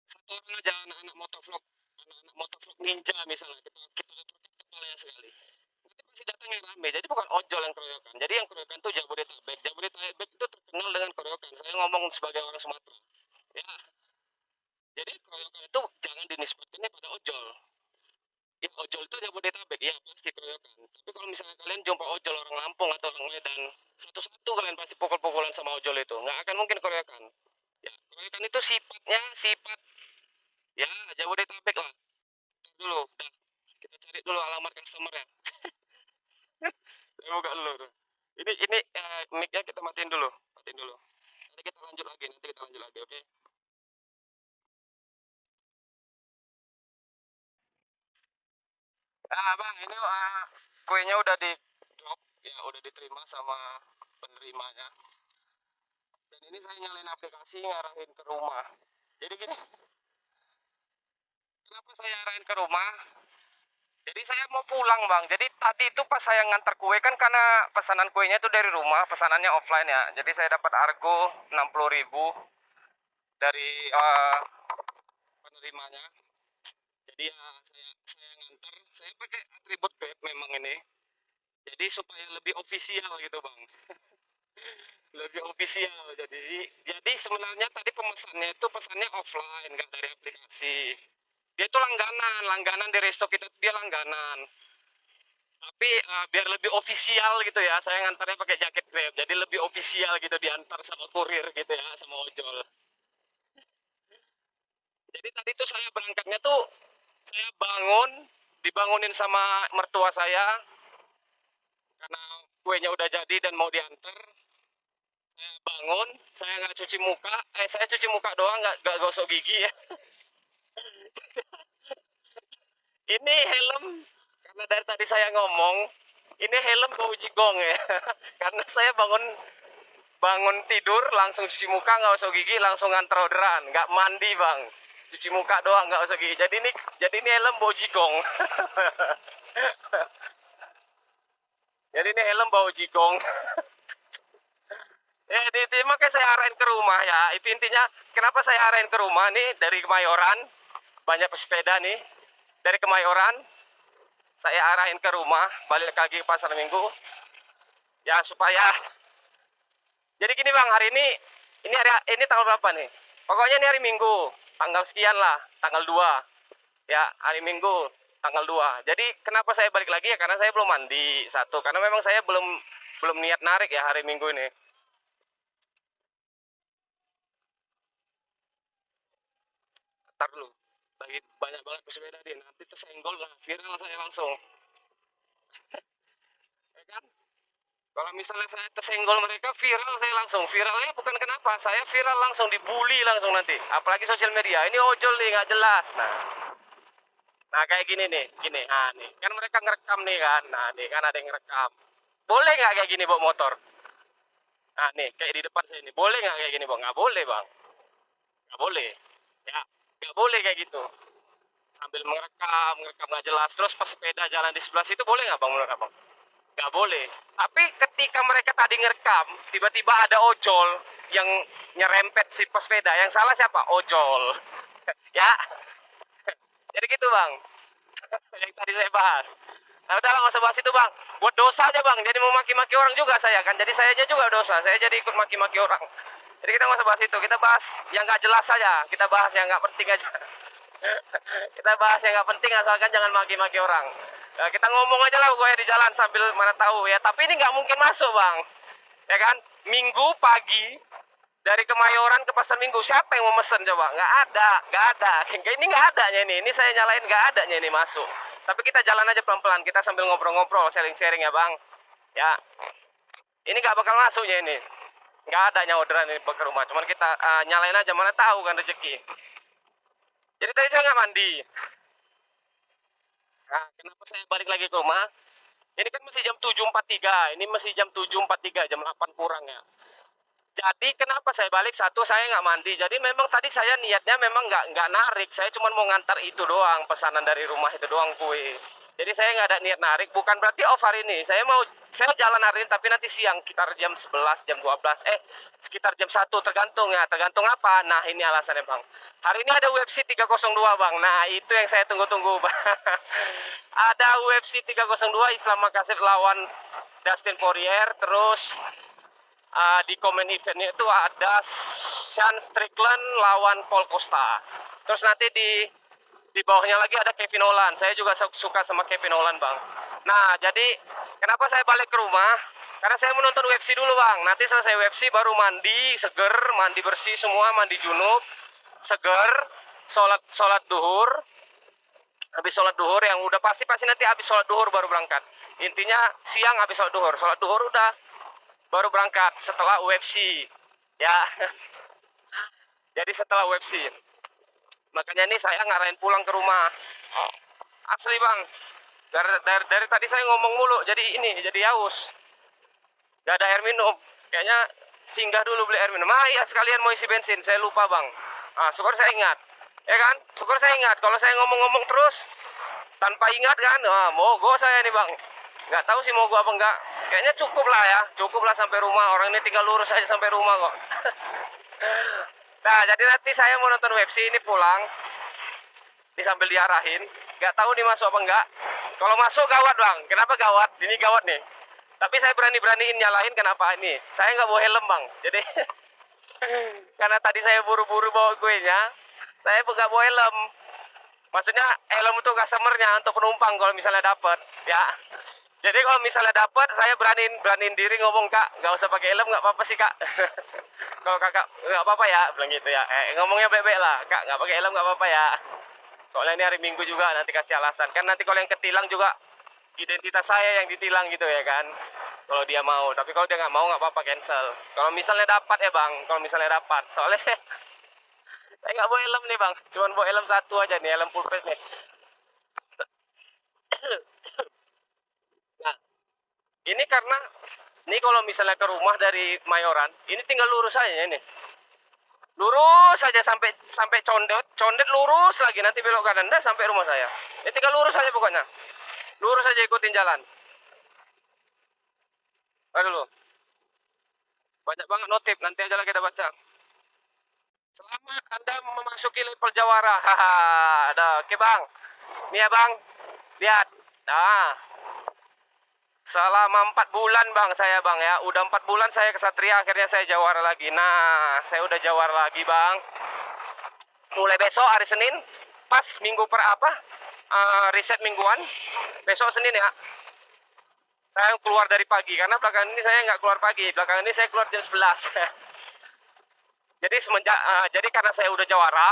Satu orang aja anak-anak motovlog ninja misalnya, kita uppercut kepalanya sekali. Nanti pasti datang yang rame. Jadi bukan ojol yang keroyokan. Jadi yang keroyokan itu Jabodetabek. Jabodetabek itu terkenal dengan keroyokan. Saya ngomong sebagai orang Sumatera. Ya. Jadi keroyokan itu jangan dinisbatkannya pada ojol. Ya ojol itu Jabodetabek, ya pasti keroyokan. Tapi kalau misalnya kalian jumpa ojol orang Lampung atau orang Medan, satu-satu kalian pasti pukul-pukulan sama ojol itu. Nggak akan mungkin keroyokan. Ya, keroyokan itu sifatnya sifat ya Jabodetabek lah. Ntar dulu, dah. Kita cari dulu alamat customer ya. Saya buka dulu tuh. Ini mic-nya kita matiin dulu. Nanti kita lanjut lagi, oke? Nah, Bang, ini kuenya udah di drop, ya udah diterima sama penerimanya. Dan ini saya nyalain aplikasi ngarahin ke rumah. Jadi gini, kenapa saya arahin ke rumah? Jadi saya mau pulang bang. Jadi tadi itu pas saya ngantar kue kan, karena pesanan kuenya itu dari rumah, pesanannya offline ya. Jadi saya dapat argo 60.000 dari penerimanya. Jadi ya saya ngantar, saya pakai atribut Grab memang ini. Jadi supaya lebih ofisial gitu bang. Lebih ofisial. Jadi sebenarnya tadi pemesannya itu pesannya offline, nggak dari aplikasi. Dia itu langganan di resto kita, dia langganan. Tapi biar lebih ofisial gitu ya, saya ngantarnya pakai jaket Grab. Jadi lebih ofisial gitu, diantar sama kurir gitu ya, sama ojol. Jadi tadi tuh saya berangkatnya tuh, saya dibangunin sama mertua saya, karena kuenya udah jadi dan mau diantar. Saya bangun, saya nggak cuci muka, saya cuci muka doang, nggak gosok gigi ya. Ini helm, karena dari tadi saya ngomong, ini helm bau jigong ya. Karena saya bangun tidur, langsung cuci muka, nggak gosok gigi, langsung nganter orderan, nggak mandi bang. Cuci muka doang, nggak gosok gigi. Jadi ini helm bau jigong. Jadi ini helm bau jigong. Itu makanya saya arahin ke rumah ya. Itu intinya kenapa saya arahin ke rumah nih, dari Kemayoran. Banyak pesepeda nih. Dari Kemayoran saya arahin ke rumah, balik lagi ke pasar Minggu. Ya supaya. Jadi gini bang, hari ini tanggal berapa nih? Pokoknya ini hari Minggu, tanggal sekian lah, tanggal 2. Ya, hari Minggu tanggal 2. Jadi kenapa saya balik lagi ya, karena saya belum mandi satu. Karena memang saya belum niat narik ya hari Minggu ini. Ntar dulu, lagi banyak banget pesepeda dia, nanti tersenggol lah, viral saya langsung. Ya kan? Kalau misalnya saya tersenggol mereka, viral saya langsung. Viralnya bukan kenapa, saya viral langsung, dibully langsung nanti. Apalagi sosial media, ini ojol nih, nggak jelas. Nah kayak gini nih, gini. Nah nih, kan mereka ngerekam nih kan. Nah nih, kan ada yang ngerekam. Boleh nggak kayak gini bawa motor? Nah nih, kayak di depan saya ini. Boleh nggak kayak gini bang? Nggak boleh bang. Nggak boleh. Ya, nggak boleh kayak gitu. Sambil ngerekam nggak jelas. Terus pas sepeda jalan di sebelah situ boleh nggak bang menurut abang? nggak boleh. Tapi ketika mereka tadi ngerekam, tiba-tiba ada ojol yang nyerempet si pesepeda. Yang salah siapa? Ojol. Ya, jadi gitu bang. Yang tadi saya bahas. Nah udah lah nggak usah bahas itu bang. Buat dosa aja bang. Jadi mau maki-maki orang juga saya kan. Jadi saya aja juga dosa. Saya jadi ikut maki-maki orang. Jadi kita nggak usah bahas itu. Kita bahas yang nggak jelas saja. Kita bahas yang nggak penting aja. Kita bahas yang nggak penting asalkan jangan maki-maki orang. Nah, kita ngomong aja lah pokoknya di jalan sambil mana tahu ya. Tapi ini nggak mungkin masuk bang. Ya kan? Minggu pagi dari Kemayoran ke Pasar Minggu, siapa yang mau mesen coba? Nggak ada, nggak ada. Ini nggak adanya ini saya nyalain nggak adanya ini masuk. Tapi kita jalan aja pelan-pelan, kita sambil ngobrol-ngobrol, sharing-sharing ya bang. Ya, ini nggak bakal masuknya ini. Nggak adanya orderan ini ke rumah, cuman kita nyalain aja, mana tahu kan rezeki. Jadi tadi saya nggak mandi. Nah, kenapa saya balik lagi ke rumah? Ini kan masih jam 7.43, ini masih jam 7.43, jam 8 kurang ya. Jadi kenapa saya balik? Satu, saya nggak mandi. Jadi memang tadi saya niatnya memang nggak narik. Saya cuma mau ngantar itu doang, pesanan dari rumah itu doang kue. Jadi saya nggak ada niat narik. Bukan berarti off hari ini. Saya jalan hari ini tapi nanti siang sekitar jam 11, jam 12. Sekitar jam 1 tergantung ya. Tergantung apa? Nah ini alasannya bang. Hari ini ada UFC 302 bang. Nah itu yang saya tunggu-tunggu bang. Ada UFC 302 Islam Makassar lawan Dustin Poirier. Terus di komen eventnya itu ada Sean Strickland lawan Paul Costa. Terus nanti di bawahnya lagi ada Kevin Holland. Saya juga suka sama Kevin Holland bang. Nah jadi kenapa saya balik ke rumah? Karena saya menonton UFC dulu bang. Nanti selesai UFC baru mandi seger, mandi bersih semua, mandi junub, seger, sholat duhur. Habis sholat duhur yang udah pasti nanti habis sholat duhur baru berangkat. Intinya siang habis sholat duhur udah baru berangkat setelah UFC ya. Jadi setelah UFC makanya ini saya ngarahin pulang ke rumah asli bang. Dari tadi saya ngomong mulu jadi haus, gak ada air minum. Kayaknya singgah dulu beli air minum. Ya sekalian mau isi bensin, saya lupa bang. Syukur saya ingat ya kan, syukur saya ingat. Kalau saya ngomong-ngomong terus tanpa ingat kan, mogok saya nih bang. Nggak tahu sih mogok apa enggak. Kayaknya cukup lah sampai rumah. Orang ini tinggal lurus aja sampai rumah kok. Nah jadi nanti saya mau nonton UFC ini pulang ini sambil diarahin. Nggak tahu nih masuk apa enggak. Kalau masuk gawat bang. Kenapa gawat? Ini gawat nih. Tapi saya beraniin nyalain. Kenapa ini? Saya nggak bawa helm bang. Jadi karena tadi saya buru-buru bawa kuenya, saya nggak bawa helm. Maksudnya helm untuk customernya, untuk penumpang kalau misalnya dapat ya. Jadi kalau misalnya dapat, saya beraniin diri ngomong, kak nggak usah pakai helm, nggak apa-apa sih kak. Kalau kakak nggak apa-apa ya, bilang gitu ya. Ngomongnya baik-baik lah, kak nggak pakai helm nggak apa-apa ya. Soalnya ini hari Minggu juga, nanti kasih alasan. Kan nanti kalau yang ketilang juga identitas saya yang ditilang gitu ya kan. Kalau dia mau, tapi kalau dia nggak mau nggak apa-apa, cancel. Kalau misalnya dapat ya bang, kalau misalnya dapat, soalnya saya nggak bawa helm nih bang, cuman bawa helm satu aja nih, helm full face nih. Nah, ini karena ini kalau misalnya ke rumah dari Mayoran, ini tinggal lurus aja ini. Lurus saja sampai condet lurus lagi, nanti belok kanan dah sampai rumah saya. Ini tinggal lurus aja pokoknya. Lurus aja ikutin jalan. Aduh, banyak banget notif, nanti aja lah kita baca. Selamat Anda memasuki level jawara. Haha, ada. Oke bang. Nih ya bang, lihat. Selama 4 bulan bang saya bang ya. Udah 4 bulan saya kesatria, akhirnya saya jawara lagi. Nah, saya udah jawara lagi bang. Mulai besok hari Senin, pas minggu riset mingguan. Besok Senin ya. Saya keluar dari pagi, karena belakangan ini saya nggak keluar pagi. Belakangan ini saya keluar jam 11. Jadi jadi karena saya udah jawara,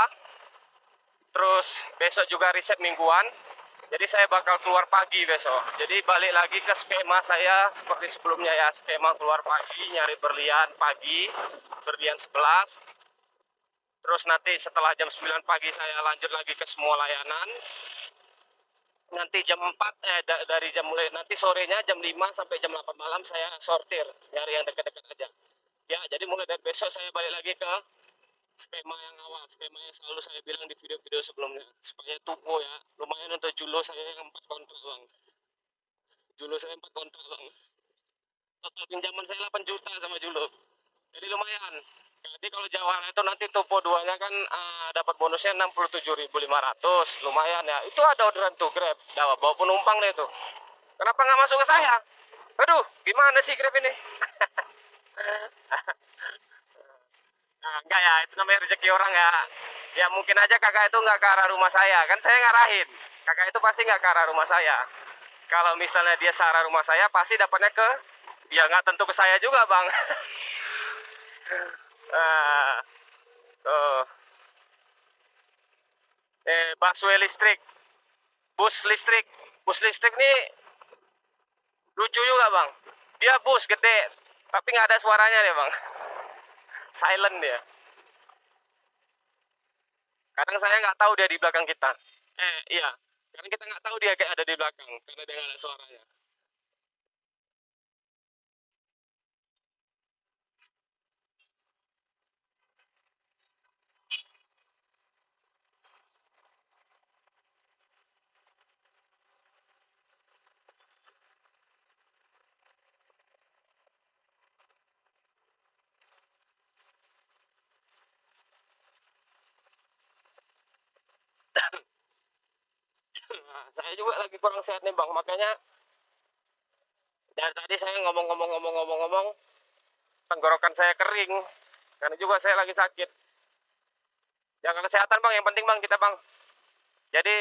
terus besok juga riset mingguan, jadi saya bakal keluar pagi besok. Jadi balik lagi ke skema saya seperti sebelumnya ya, skema keluar pagi, nyari berlian pagi, berlian 11. Terus nanti setelah jam 9 pagi saya lanjut lagi ke semua layanan. Nanti jam 4, dari jam mulai nanti sorenya jam 5 sampai jam 8 malam saya sortir, nyari yang dekat-dekat aja. Ya, jadi mulai dari besok saya balik lagi ke skema yang awal, skema yang selalu saya bilang di video-video sebelumnya, supaya tunggu ya. Lumayan untuk julo saya yang 4 kontrak bang. Dulu saya 4 kontrak bang. Total pinjaman saya 8 juta sama Julu. Jadi lumayan. Jadi kalau Jawara itu nanti topo 2-nya kan dapat bonusnya 67.500. Lumayan ya. Itu ada orderan tuh Grab. Bawa penumpang deh itu. Kenapa nggak masuk ke saya? Aduh, gimana sih Grab ini? Nah, enggak ya, itu namanya rezeki orang ya. Ya mungkin aja kakak itu nggak ke arah rumah saya. Kan saya ngarahin. Kakak itu pasti nggak ke arah rumah saya. Kalau misalnya dia ke arah rumah saya, pasti dapatnya ke... Ya nggak tentu ke saya juga bang. Ah, tuh. Busway listrik. Bus listrik nih lucu juga bang. Dia bus gede, tapi nggak ada suaranya deh bang. Silent dia. Kadang saya nggak tahu dia di belakang kita. Iya. Kadang kita nggak tahu dia kayak ada di belakang karena dia nggak ada suaranya. Nah, saya juga lagi kurang sehat nih bang, makanya dari tadi saya ngomong, tenggorokan saya kering. Karena juga saya lagi sakit. Jaga kesehatan bang, yang penting bang kita bang. Jadi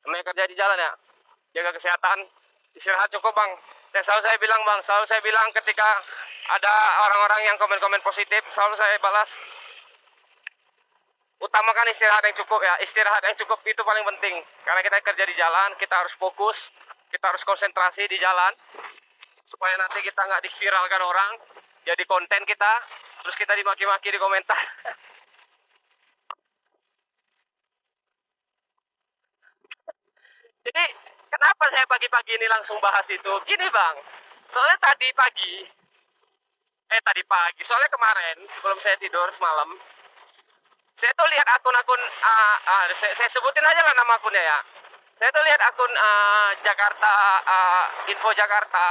namanya kerja di jalan ya, jaga kesehatan, istirahat cukup bang. Selalu saya bilang bang, selalu saya bilang ketika ada orang-orang yang komen-komen positif, selalu saya balas, utamakan istirahat yang cukup ya. Istirahat yang cukup itu paling penting. Karena kita kerja di jalan, kita harus fokus, kita harus konsentrasi di jalan, supaya nanti kita nggak diviralkan orang, jadi konten kita, terus kita dimaki-maki di komentar. Jadi kenapa saya pagi-pagi ini langsung bahas itu? Gini bang, soalnya soalnya kemarin sebelum saya tidur semalam, saya tuh lihat akun-akun, saya sebutin aja lah nama akunnya ya. Saya tuh lihat akun Jakarta, Info Jakarta,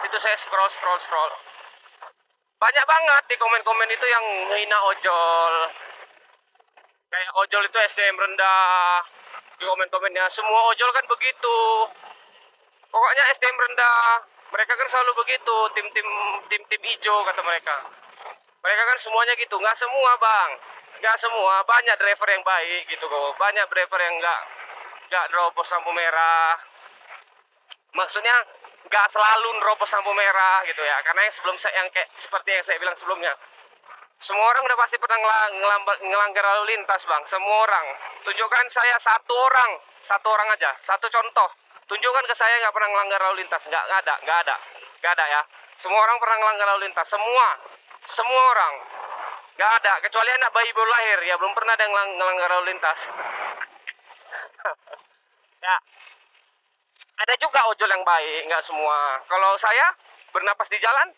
situ saya scroll. Banyak banget di komen-komen itu yang menghina ojol. Kayak ojol itu SDM rendah. Di komen-komennya, semua ojol kan begitu. Pokoknya SDM rendah. Mereka kan selalu begitu, tim hijau kata mereka. Mereka kan semuanya gitu, nggak semua bang, nggak semua, banyak driver yang baik gitu kok, banyak driver yang nggak nerobos lampu merah. Maksudnya nggak selalu nerobos lampu merah gitu ya, karena yang sebelum saya yang kayak seperti yang saya bilang sebelumnya, semua orang udah pasti pernah ngelanggar lalu lintas bang, semua orang. Tunjukkan saya satu orang aja, satu contoh. Tunjukkan ke saya nggak pernah ngelanggar lalu lintas, nggak ada ya. Semua orang pernah ngelanggar lalu lintas, semua orang. Nggak ada, kecuali anak bayi baru lahir ya belum pernah ada yang ngelanggar lalu lintas. Ya, ada juga ojol yang baik, nggak semua. Kalau saya bernapas di jalan,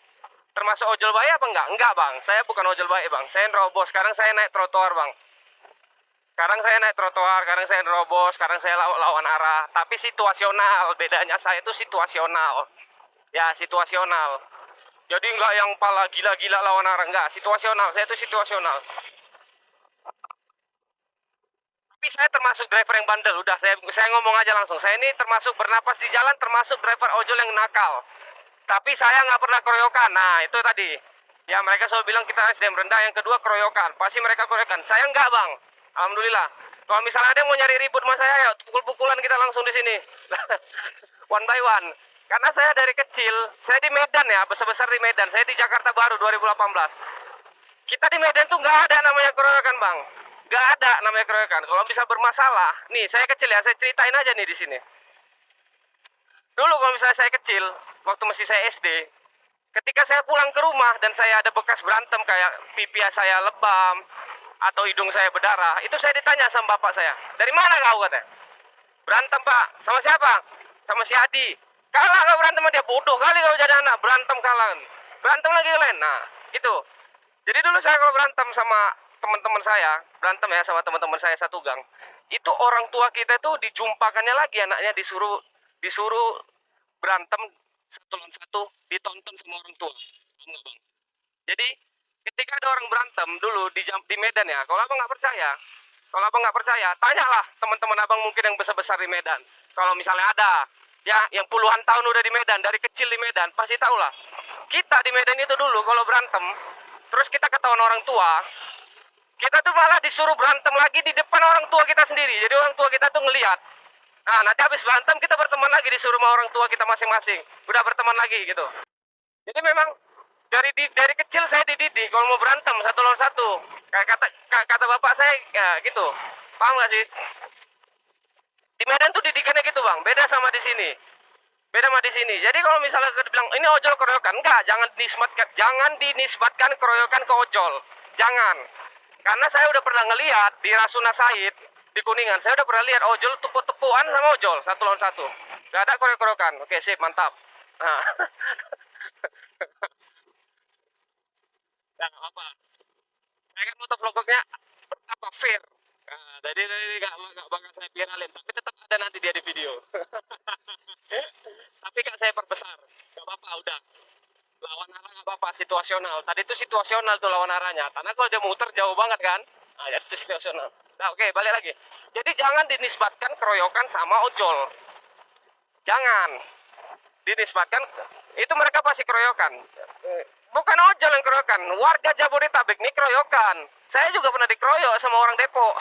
termasuk ojol baik apa enggak? Enggak bang, saya bukan ojol baik bang. Saya nerobos, sekarang saya naik trotoar bang. Sekarang saya naik trotoar, sekarang saya nerobos, sekarang saya lawan arah. Tapi situasional, bedanya saya itu situasional. Ya, situasional. Jadi enggak yang pala gila-gila lawan arah, enggak. Situasional, saya itu situasional. Tapi saya termasuk driver yang bandel. Udah, saya ngomong aja langsung. Saya ini termasuk bernapas di jalan, termasuk driver ojol yang nakal. Tapi saya nggak pernah keroyokan. Nah, itu tadi. Ya, mereka selalu bilang kita SDM rendah. Yang kedua, keroyokan. Pasti mereka keroyokan. Saya nggak, bang. Alhamdulillah. Kalau misalnya ada yang mau nyari ribut sama saya, ya pukul-pukulan kita langsung di sini. One by one. Karena saya dari kecil, saya di Medan ya, besar-besar di Medan. Saya di Jakarta Baru 2018. Kita di Medan tuh nggak ada namanya keroyokan, bang. Nggak ada namanya keroyokan. Kalau bisa bermasalah, nih saya kecil ya, saya ceritain aja nih di sini. Dulu kalau misalnya saya kecil, waktu masih saya SD, ketika saya pulang ke rumah dan saya ada bekas berantem kayak pipi saya lebam atau hidung saya berdarah, itu saya ditanya sama bapak saya, dari mana kau katanya? Berantem pak, sama siapa? Sama si Adi. Kalah kau berantem sama dia, bodoh kali kau jadi anak, berantem kalah. Berantem lagi kalian, nah gitu. Jadi dulu saya kalau berantem sama teman-teman saya, berantem ya sama teman-teman saya satu gang, itu orang tua kita itu dijumpakannya lagi anaknya disuruh disuruh berantem satu lawan satu ditonton sama orang tua. Paham nggak bang? Jadi ketika ada orang berantem dulu di Medan ya, kalau abang nggak percaya, tanyalah teman-teman abang mungkin yang besar-besar di Medan. Kalau misalnya ada ya yang puluhan tahun udah di Medan, dari kecil di Medan, pasti tahulah. Kita di Medan itu dulu kalau berantem, terus kita ketahuan orang tua, kita tuh malah disuruh berantem lagi di depan orang tua kita sendiri. Jadi orang tua kita tuh ngelihat. Nah, nanti habis berantem kita berteman lagi disuruh sama orang tua kita masing-masing. Udah berteman lagi gitu. Jadi memang dari kecil saya dididik kalau mau berantem satu lawan satu. Kayak kata bapak saya ya gitu. Paham gak sih? Di Medan tuh didikannya gitu bang. Beda sama di sini. Beda sama di sini. Jadi kalau misalnya bilang ini ojol keroyokan, enggak, jangan dinisbatkan keroyokan ke ojol. Jangan. Karena saya udah pernah ngelihat di Rasuna Said di Kuningan, saya udah pernah lihat ojol tepuk-tepukan sama ojol satu lawan satu. Gak ada keroyokan. Oke, sip, mantap. Nah. Nah, apa? Saya kan moto vlognya apa fair. Nah, jadi gak bakal saya viralin, tapi tetap ada nanti dia di video. Tapi gak saya perbesar. Gak apa-apa, udah. Lawan arah gak apa-apa, situasional. Tadi itu situasional tuh lawan arahnya. Karena kalau dia muter jauh banget kan. Nah, jadi itu situasional. Nah, oke, balik lagi. Jadi jangan dinisbatkan keroyokan sama ojol. Jangan dinisbatkan, itu mereka pasti keroyokan. Bukan ojol yang keroyokan, warga Jabodetabek ini keroyokan. Saya juga pernah dikeroyok sama orang Depok.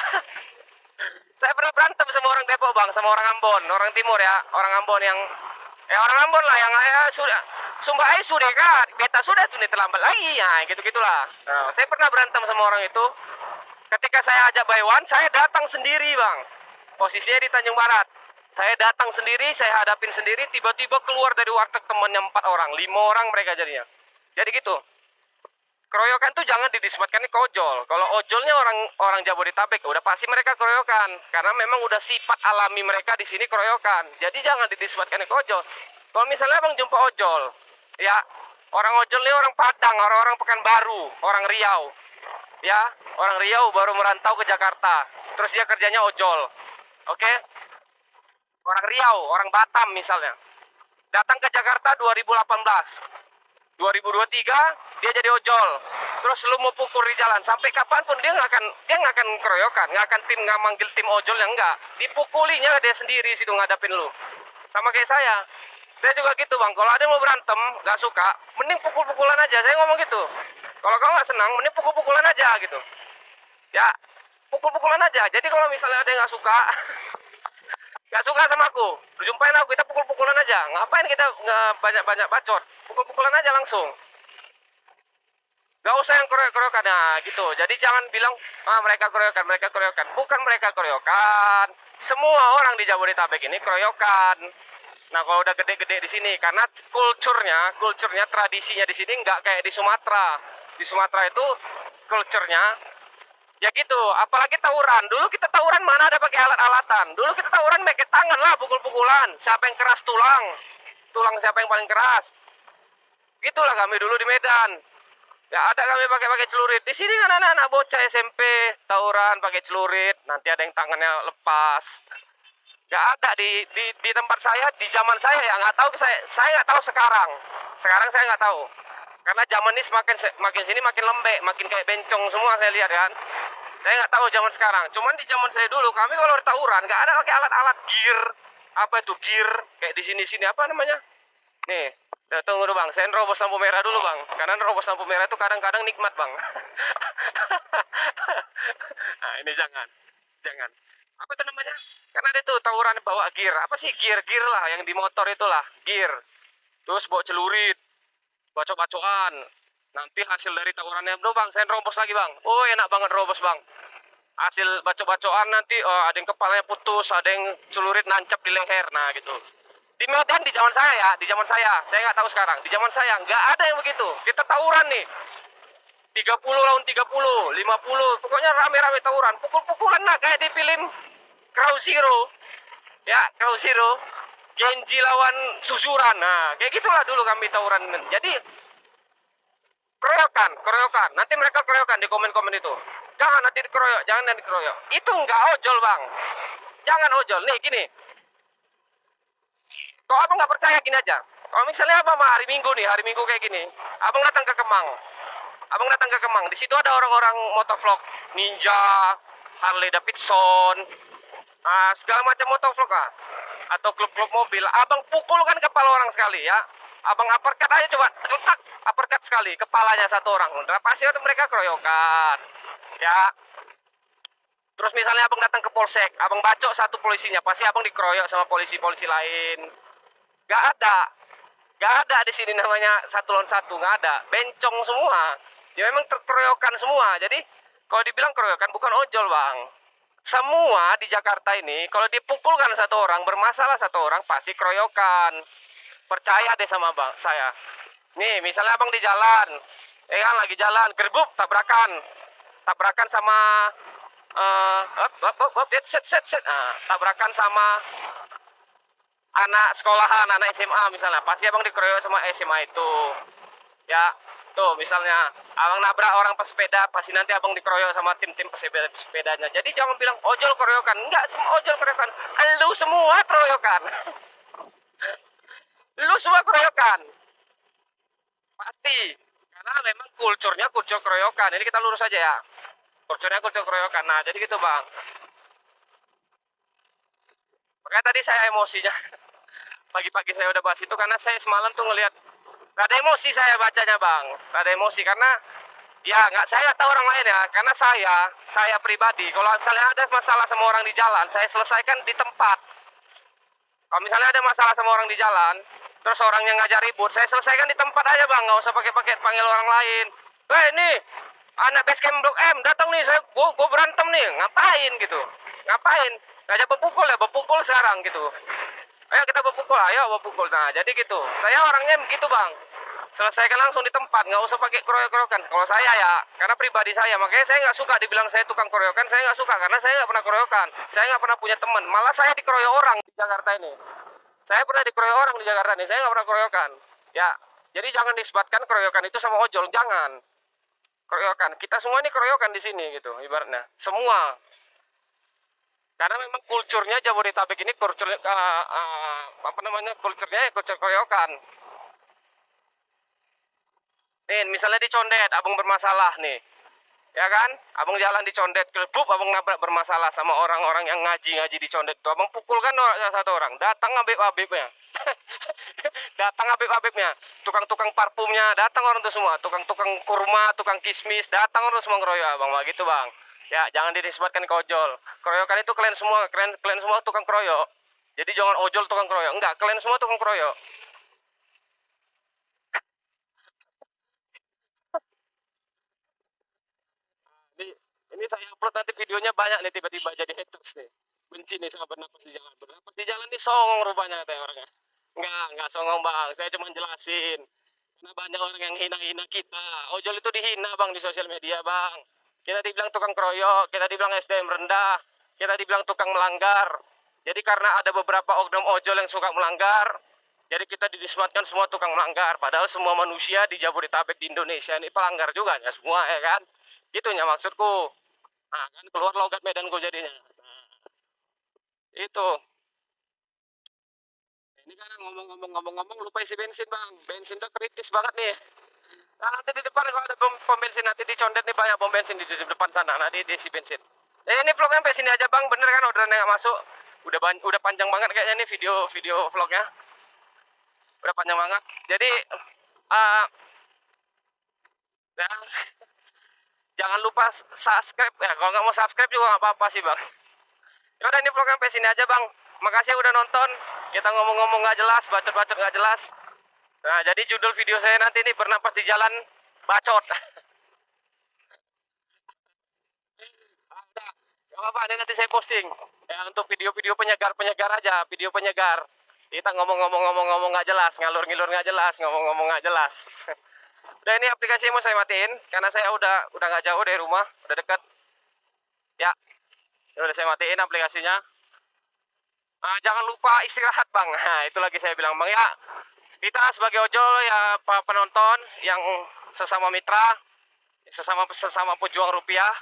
Saya pernah berantem sama orang Depok bang, sama orang Ambon, orang Timur ya, orang Ambon yang orang Ambon lah yang sudah sumpah sudah kan, beta sudah terlambat lagi ya, gitu-gitulah. Nah, saya pernah berantem sama orang itu. Ketika saya ajak baywan, saya datang sendiri bang. Posisinya di Tanjung Barat. Saya datang sendiri, saya hadapin sendiri, tiba-tiba keluar dari warteg temannya 4 orang, 5 orang mereka jadinya. Jadi gitu. Keroyokan tuh jangan didisbatkan ke ojol. Kalau ojolnya orang Jabodetabek, udah pasti mereka keroyokan. Karena memang udah sifat alami mereka di sini keroyokan. Jadi jangan didisbatkan ke ojol. Kalau misalnya abang jumpa ojol, ya orang ojol ini orang Padang, orang-orang Pekanbaru, orang Riau. Ya, orang Riau baru merantau ke Jakarta. Terus dia kerjanya ojol. Oke? Orang Riau, orang Batam misalnya. Datang ke Jakarta 2018. 2023 dia jadi ojol. Terus lu mau pukul di jalan sampai kapanpun dia nggak akan keroyokan, nggak manggil tim ojol yang enggak. Dipukulinya dia sendiri situ ngadapin lu. Sama kayak saya juga gitu bang. Kalau ada yang mau berantem nggak suka, mending pukul-pukulan aja. Saya ngomong gitu. Kalau kau nggak senang, mending pukul-pukulan aja gitu. Ya, pukul-pukulan aja. Jadi kalau misalnya ada yang nggak suka, gak suka sama aku, jumpain aku, kita pukul-pukulan aja. Ngapain kita banyak-banyak bacot? Pukul-pukulan aja langsung. Gak usah yang keroyok-keroyokan, nah gitu. Jadi jangan bilang, mereka keroyokan. Bukan mereka keroyokan. Semua orang di Jabodetabek ini keroyokan. Nah kalau udah gede-gede di sini, karena kulturnya, tradisinya di sini nggak kayak di Sumatera. Di Sumatera itu kulturnya ya gitu, apalagi tawuran. Dulu kita tawuran mana ada pakai alat-alatan. Dulu kita tawuran pakai tangan lah, pukul-pukulan. Siapa yang keras tulang siapa yang paling keras. Gitulah kami dulu di Medan. Ya ada kami pakai celurit. Di sini kan anak-anak bocah SMP tawuran pakai celurit. Nanti ada yang tangannya lepas. Ya ada di tempat saya, di zaman saya ya nggak tahu, saya nggak tahu sekarang. Sekarang saya nggak tahu. Karena zaman ini makin sini makin lembek, makin kayak bencong semua saya lihat kan. Saya nggak tahu zaman sekarang. Cuman di zaman saya dulu kami kalau tawuran nggak ada pakai alat-alat gear. Apa itu gear? Kayak di sini apa namanya? Nih, tunggu dulu bang. Saya nerobos lampu merah dulu bang. Karena nerobos lampu merah itu kadang-kadang nikmat bang. Nah ini jangan. Apa itu namanya? Karena ada tuh tawuran bawa gear. Apa sih gear lah yang di motor itulah gear. Terus bawa celurit. Bacok-bacokan. Nanti hasil dari tawurannya, bro bang, saya robos lagi bang. Oh enak banget robos bang. Hasil bacok-bacokan nanti ada yang kepalanya putus, ada yang celurit nancap di leher, nah gitu. Di Medan di zaman saya nggak tahu sekarang. Di zaman saya nggak ada yang begitu. Kita tawuran nih. 30 lawan 30, 50, pokoknya rame-rame tawuran. Pukul-pukulan lah kayak di film Crow Zero. Ya, Crow Zero. Genji lawan Suzuran. Nah, kayak gitulah dulu kami tawuran. Jadi keroyokan. Nanti mereka keroyokan di komen-komen itu. Jangan nanti dikeroyok. Itu nggak ojol, Bang. Jangan ojol. Nih, gini. Kalau abang nggak percaya gini aja. Kalau misalnya abang hari Minggu nih, hari Minggu kayak gini, abang datang ke Kemang. Abang datang ke Kemang. Di situ ada orang-orang motovlog, Ninja, Harley Davidson, segala macam motovlog lah. Atau klub-klub mobil. Abang pukulkan kepala orang sekali ya. Abang uppercut aja coba, letak uppercut sekali kepalanya satu orang. Udah pasti itu mereka keroyokan. Ya. Terus misalnya abang datang ke polsek, abang bacok satu polisinya, pasti abang dikeroyok sama polisi-polisi lain. Gak ada. Gak ada di sini namanya satu lawan satu, nggak ada. Bencong semua. Ya memang terkeroyokan semua. Jadi kalau dibilang keroyokan bukan ojol bang. Semua di Jakarta ini kalau dipukulkan satu orang, bermasalah satu orang pasti keroyokan. Percaya deh sama bang saya. Nih misalnya abang di jalan, kan lagi jalan, gerbuk tabrakan, tabrakan sama tabrakan sama anak sekolahan, anak SMA misalnya, pasti abang dikeroyok sama SMA itu. Ya, tuh misalnya abang nabrak orang pesepeda, pasti nanti abang dikeroyok sama tim-tim pesepedanya. Jadi jangan bilang ojol keroyokan. Enggak, semua ojol keroyokan. Lu semua keroyokan. Lu semua keroyokan. Pasti. Karena memang kulturnya kultur keroyokan. Ini kita lurus aja ya. Kulturnya kultur keroyokan. Nah, jadi gitu, Bang. Makanya tadi saya emosinya. Pagi-pagi saya udah bahas itu karena saya semalam tuh ngelihat ada emosi saya bacanya bang, ada emosi karena ya nggak saya tahu orang lain ya, karena saya pribadi kalau misalnya ada masalah sama orang di jalan saya selesaikan di tempat. Kalau misalnya ada masalah sama orang di jalan terus orang yang ngajak ribut saya selesaikan di tempat aja bang, nggak usah pakai panggil orang lain. Ini anak basecamp Blok M datang nih, gue berantem nih, ngapain gitu, ngapain ngajak berpukul ya, berpukul sekarang gitu. Ayo kita berpukul, ayo berpukul. Nah, jadi gitu. Saya orangnya begitu, Bang. Selesaikan langsung di tempat, nggak usah pakai keroyokan. Kalau saya ya, karena pribadi saya, makanya saya nggak suka dibilang saya tukang keroyokan. Saya nggak suka karena saya nggak pernah keroyokan. Saya nggak pernah punya teman. Malah saya dikeroyok orang di Jakarta ini. Saya pernah dikeroyok orang di Jakarta ini. Saya nggak pernah keroyokan. Ya, jadi jangan disebutkan keroyokan itu sama ojol. Jangan. Keroyokan. Kita semua ini keroyokan di sini gitu, ibaratnya. Semua. Karena memang kulturnya Jabodetabek ini kulturnya kulturnya kultur keroyokan. Nih misalnya dicondet abang bermasalah nih, ya kan, abang jalan dicondet kelebuk, abang nabrak bermasalah sama orang-orang yang ngaji dicondet tuh, abang pukulkan satu orang, datang abib-abibnya. Datang abib-abibnya, tukang-tukang parfumnya datang orang tuh semua, tukang-tukang kurma, tukang kismis datang orang semua ngeroyok abang, begitu bang. Ya, jangan dinisbatkan ke ojol. Keroyokan itu kalian semua tukang keroyok. Jadi jangan ojol tukang keroyok. Enggak, kalian semua tukang keroyok. Ini saya upload nanti videonya banyak nih, tiba-tiba jadi haters nih. Benci nih sama bernapas di jalan. Bernapas di jalan nih songong rupanya katanya orangnya. Enggak songong bang. Saya cuma jelasin. Karena banyak orang yang hina-hina kita. Ojol itu dihina bang di sosial media bang. Kita dibilang tukang keroyok, kita dibilang SDM rendah, kita dibilang tukang melanggar. Jadi karena ada beberapa oknum ojol yang suka melanggar, jadi kita dinisbatkan semua tukang melanggar. Padahal semua manusia di Jabodetabek di Indonesia ini pelanggar juga ya semua ya kan. Gitunya maksudku. Nah kan keluar logat Medanku jadinya. Nah, itu. Ini kan ngomong-ngomong lupa isi bensin bang. Bensin udah kritis banget nih. Nah, nanti di depan kalau ada pom bensin nanti dicondet nih, banyak pom bensin di depan sana, nanti diisi bensin. Ini vlognya sampai sini aja bang, bener kan orderannya nggak masuk? Udah panjang banget kayaknya nih video vlognya. Udah panjang banget. Jadi ya, jangan lupa subscribe ya. Kalau nggak mau subscribe juga nggak apa-apa sih bang. Yaudah ini vlognya sampai sini aja bang. Makasih udah nonton. Kita ngomong-ngomong nggak jelas, bacot-bacot nggak jelas. Nah jadi judul video saya nanti ini bernapas di jalan bacot. Gak apa-apa, ini nanti saya posting. Ya untuk video-video penyegar aja, video penyegar. Kita ngomong nggak jelas, ngalur-ngilur nggak jelas, ngomong nggak jelas. Udah ini aplikasi mau saya matiin karena saya udah nggak jauh dari rumah, udah dekat. Ya, udah saya matiin aplikasinya. Jangan lupa istirahat bang. Nah itu lagi saya bilang bang ya. Kita sebagai ojol ya penonton yang sesama mitra, sesama pejuang rupiah.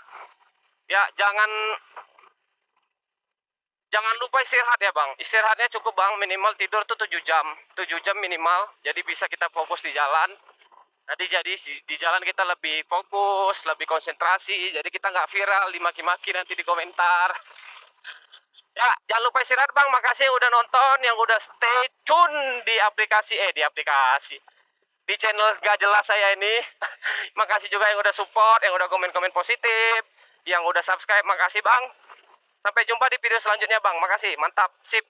Ya jangan Jangan lupa istirahat ya bang. Istirahatnya cukup bang, minimal tidur tuh 7 jam. 7 jam minimal, jadi bisa kita fokus di jalan. Nanti jadi di jalan kita lebih fokus, lebih konsentrasi. Jadi kita nggak viral, dimaki-maki nanti di komentar. Ya, jangan lupa istirahat bang. Makasih yang udah nonton, yang udah stay tune di aplikasi. Di channel gak jelas saya ini. Makasih juga yang udah support, yang udah komen-komen positif, yang udah subscribe. Makasih bang. Sampai jumpa di video selanjutnya bang. Makasih, mantap, sip.